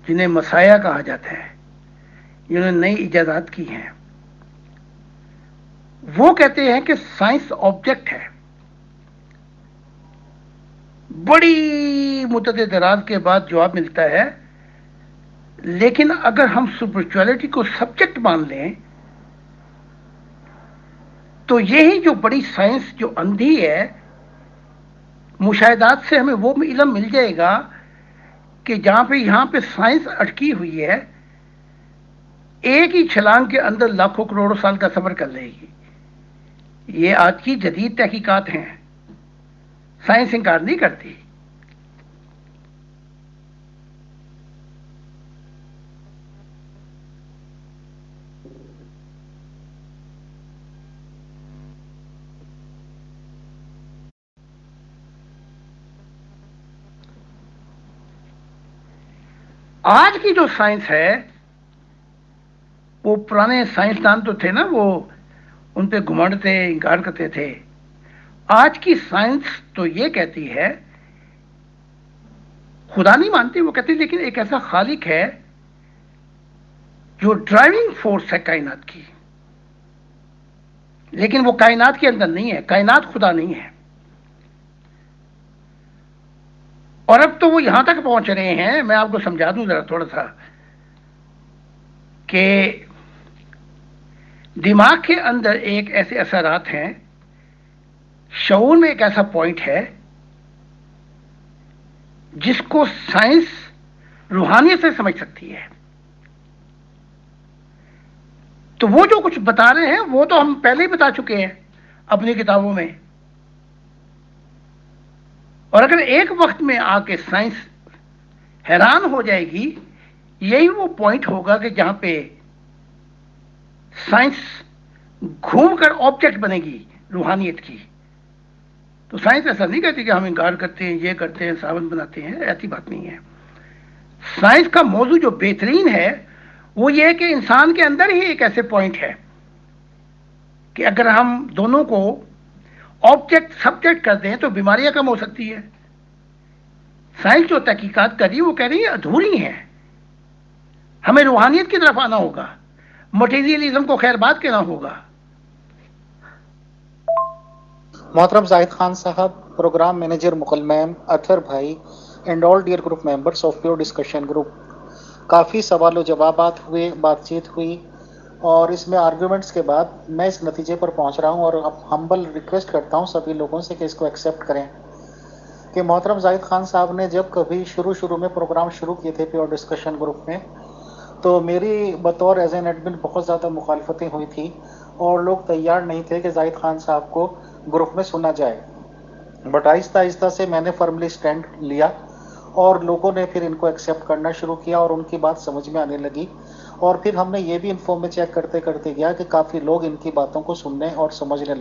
جنہیں مسایا کہا جاتا ہے، جنہوں نے نئی ایجادات کی ہیں، وہ کہتے ہیں کہ سائنس آبجیکٹ ہے. بڑی مدت دراز کے بعد جواب ملتا ہے. لیکن اگر ہم اسپرچولیٹی کو سبجیکٹ مان لیں تو یہی جو بڑی سائنس جو اندھی ہے، مشاہدات سے ہمیں وہ علم مل جائے گا کہ جہاں پہ یہاں پہ سائنس اٹکی ہوئی ہے، ایک ہی چھلانگ کے اندر لاکھوں کروڑوں سال کا سفر کر لے گی. یہ آج کی جدید تحقیقات ہیں، سائنس انکار نہیں کرتی. آج کی جو سائنس ہے، وہ پرانے سائنسدان تو تھے نا، وہ ان پہ گھمنڈ تھے، انکار کرتے تھے. آج کی سائنس تو یہ کہتی ہے، خدا نہیں مانتی وہ کہتی، لیکن ایک ایسا خالق ہے جو ڈرائیونگ فورس ہے کائنات کی. لیکن وہ کائنات کے اندر نہیں ہے، کائنات خدا نہیں ہے. اور اب تو وہ یہاں تک پہنچ رہے ہیں، میں آپ کو سمجھا دوں ذرا تھوڑا سا، کہ دماغ کے اندر ایک ایسے اثرات ہیں، شعور میں ایک ایسا پوائنٹ ہے جس کو سائنس روحانیت سے سمجھ سکتی ہے. تو وہ جو کچھ بتا رہے ہیں وہ تو ہم پہلے ہی بتا چکے ہیں اپنی کتابوں میں. اور اگر ایک وقت میں آ کے سائنس حیران ہو جائے گی، یہی وہ پوائنٹ ہوگا کہ جہاں پہ سائنس گھوم کر آبجیکٹ بنے گی روحانیت کی. تو سائنس ایسا نہیں کہتی کہ ہم انکار کرتے ہیں، یہ کرتے ہیں، ساون بناتے ہیں، ایسی بات نہیں ہے. سائنس کا موضوع جو بہترین ہے وہ یہ ہے کہ انسان کے اندر ہی ایک ایسے پوائنٹ ہے کہ اگر ہم دونوں کو آبجیکٹ سبجیکٹ کر دیں تو بیماریاں کم ہو سکتی ہیں. سائنس جو تحقیقات کر رہی ہے وہ کہہ رہی ہے ادھوری ہیں، ہمیں روحانیت کی طرف آنا ہوگا، مٹیریلزم کو خیر بات کہنا ہوگا. محترم زاہد خان صاحب، programme manager Mughal ma'am, Athar بھائی and all dear group members of pure discussion group, کافی سوال و جوابات ہوئے، بات چیت ہوئی، اور اس میں آرگیومنٹس کے بعد میں اس نتیجے پر پہنچ رہا ہوں، اور اب ہمبل ریکویسٹ کرتا ہوں سبھی لوگوں سے کہ اس کو ایکسیپٹ کریں کہ محترم زاہد خان صاحب نے جب کبھی شروع میں پروگرام شروع کیے تھے پیور ڈسکشن گروپ میں، تو میری بطور ایز این ایڈمن بہت زیادہ مخالفتیں ہوئی تھی اور لوگ تیار نہیں تھے کہ زاہد خان صاحب کو گروپ میں سنا جائے. بٹ آہستہ آہستہ سے میں نے فرملی سٹینڈ لیا اور لوگوں نے پھر ان کو ایکسیپٹ کرنا شروع کیا اور ان کی بات سمجھ میں آنے لگی. اور پھر ہم نے یہ بھی انفارم میں چیک کرتے کرتے گیا کہ کافی لوگ ان کی باتوں کو سننے اور سمجھنے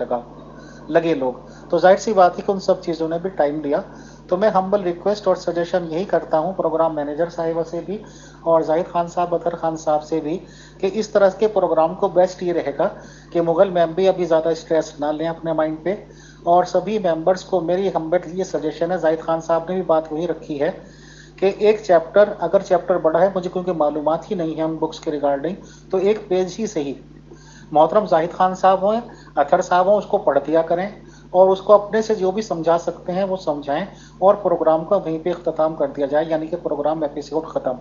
لگے لوگ. تو ظاہر سی بات ہے کہ ان سب چیزوں نے بھی ٹائم لیا. تو میں ہمبل ریکویسٹ اور سجیشن یہی کرتا ہوں پروگرام مینیجر صاحبہ سے بھی اور زاہد خان صاحب، اطہر خان صاحب سے بھی، کہ اس طرح کے پروگرام کو بیسٹ یہ رہے گا کہ مغل میم بھی ابھی زیادہ اسٹریس نہ لیں اپنے مائنڈ پہ، اور سبھی ممبرس کو میری ہمبل یہ سجیشن ہے. زاہد خان صاحب نے بھی بات وہی رکھی ہے کہ ایک چیپٹر، اگر چیپٹر بڑا ہے، مجھے کیونکہ معلومات ہی نہیں ہے ان بکس کے ریگارڈنگ، تو ایک پیج ہی صحیح محترم زاہد خان صاحب ہوں، اطہر صاحب ہوں، اس کو پڑھ دیا کریں اور اس کو اپنے سے جو بھی سمجھا سکتے ہیں وہ سمجھائیں، اور پروگرام کا وہیں پہ اختتام کر دیا جائے، یعنی کہ پروگرام ایپیسوڈ ختم.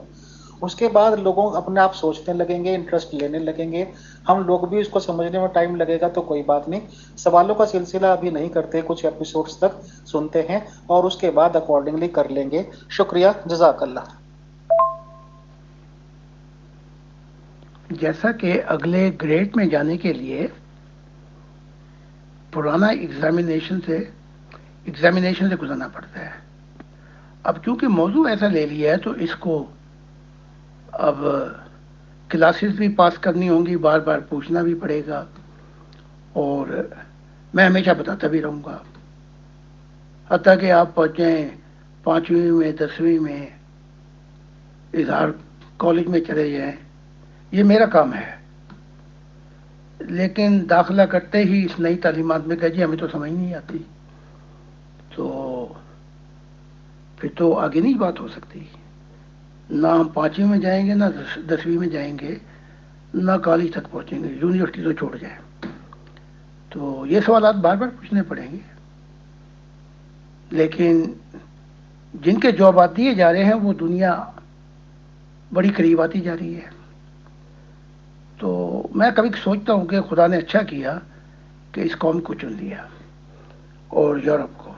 اس کے بعد لوگوں اپنے آپ سوچنے لگیں گے، انٹرسٹ لینے لگیں گے، ہم لوگ بھی اس کو سمجھنے میں ٹائم لگے گا تو کوئی بات نہیں. سوالوں کا سلسلہ ابھی نہیں کرتے، کچھ ایپیسوڈز تک سنتے ہیں اور اس کے بعد اکارڈنگلی کر لیں گے. شکریہ، جزاک اللہ. جیسا کہ اگلے گریڈ میں جانے کے لیے پرانا ایگزامینیشن سے گزرنا پڑتا ہے. اب چونکہ موضوع ایسا لے لیا ہے تو اس کو اب کلاسز بھی پاس کرنی ہوں گی، بار بار پوچھنا بھی پڑے گا، اور میں ہمیشہ بتاتا بھی رہوں گا حتیٰ کہ آپ پہنچیں 5ویں میں 10ویں میں اظہار کالج میں چلے جائیں، یہ میرا کام ہے. لیکن داخلہ کرتے ہی اس نئی تعلیمات میں کہ جی ہمیں تو سمجھ نہیں آتی، تو پھر تو آگے نہیں بات ہو سکتی. نہ ہم 5ویں میں جائیں گے، نہ 10ویں میں جائیں گے، نہ کالج تک پہنچیں گے، یونیورسٹی تو چھوڑ جائیں. تو یہ سوالات بار بار پوچھنے پڑیں گے، لیکن جن کے جوابات دیے جا رہے ہیں وہ دنیا بڑی قریب آتی جا رہی ہے. تو میں کبھی سوچتا ہوں کہ خدا نے اچھا کیا کہ اس قوم کو چن لیا اور یورپ کو،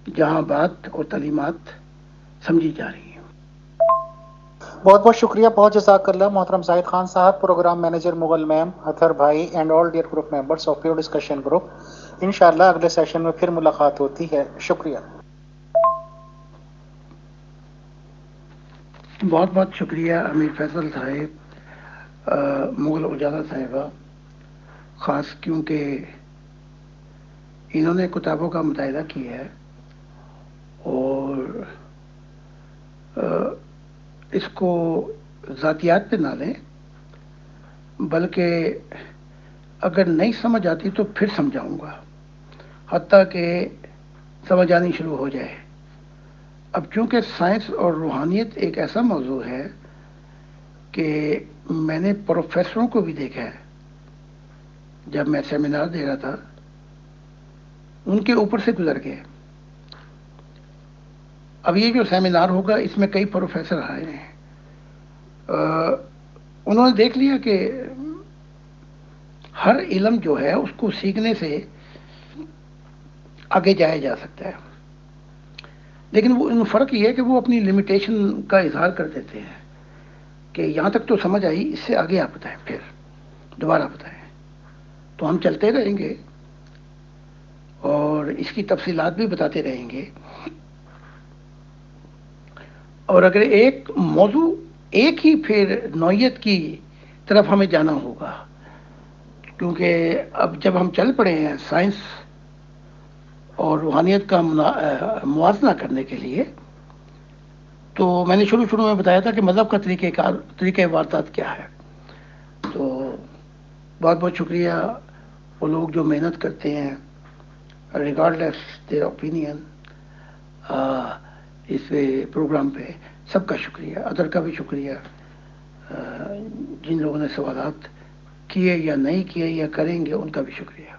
جہاں بات اور تعلیمات سمجھی جا رہی ہیں. بہت بہت شکریہ، بہت جزاک اللہ محترم زاہد خان صاحب، programme manager Mughal ma'am, Athar بھائی and all dear group members of pure discussion group. انشاءاللہ اگلے سیشن میں پھر ملاقات ہوتی ہے. شکریہ. بہت بہت شکریہ امیر فیصل صاحب، مغل اجالا صاحبہ، خاص کیونکہ انہوں نے کتابوں کا مطالعہ کیا ہے اور اس کو ذاتیات پہ نہ لیں، بلکہ اگر نہیں سمجھ آتی تو پھر سمجھاؤں گا حتیٰ کہ سمجھ آنی شروع ہو جائے. اب چونکہ سائنس اور روحانیت ایک ایسا موضوع ہے کہ میں نے پروفیسروں کو بھی دیکھا ہے جب میں سیمینار دے رہا تھا ان کے اوپر سے گزر گئے. اب یہ جو سیمینار ہوگا اس میں کئی پروفیسر آئے ہیں. انہوں نے دیکھ لیا کہ ہر علم جو ہے اس کو سیکھنے سے آگے جایا جا سکتا ہے، لیکن وہ فرق یہ ہے کہ وہ اپنی لمیٹیشن کا اظہار کر دیتے ہیں کہ یہاں تک تو سمجھ آئی، اس سے آگے آپ بتائیں، پھر دوبارہ بتائیں. تو ہم چلتے رہیں گے اور اس کی تفصیلات بھی بتاتے رہیں گے. اور اگر ایک موضوع ایک ہی پھر نوعیت کی طرف ہمیں جانا ہوگا، کیونکہ اب جب ہم چل پڑے ہیں سائنس اور روحانیت کا موازنہ کرنے کے لیے، تو میں نے شروع میں بتایا تھا کہ مذہب کا طریقہ واردات کیا ہے. تو بہت بہت شکریہ وہ لوگ جو محنت کرتے ہیں ریگارڈلیس دیئر اوپینین اس پروگرام پہ. سب کا شکریہ، ادر کا بھی شکریہ، جن لوگوں نے سوالات کیے یا نہیں کیے یا کریں گے ان کا بھی شکریہ.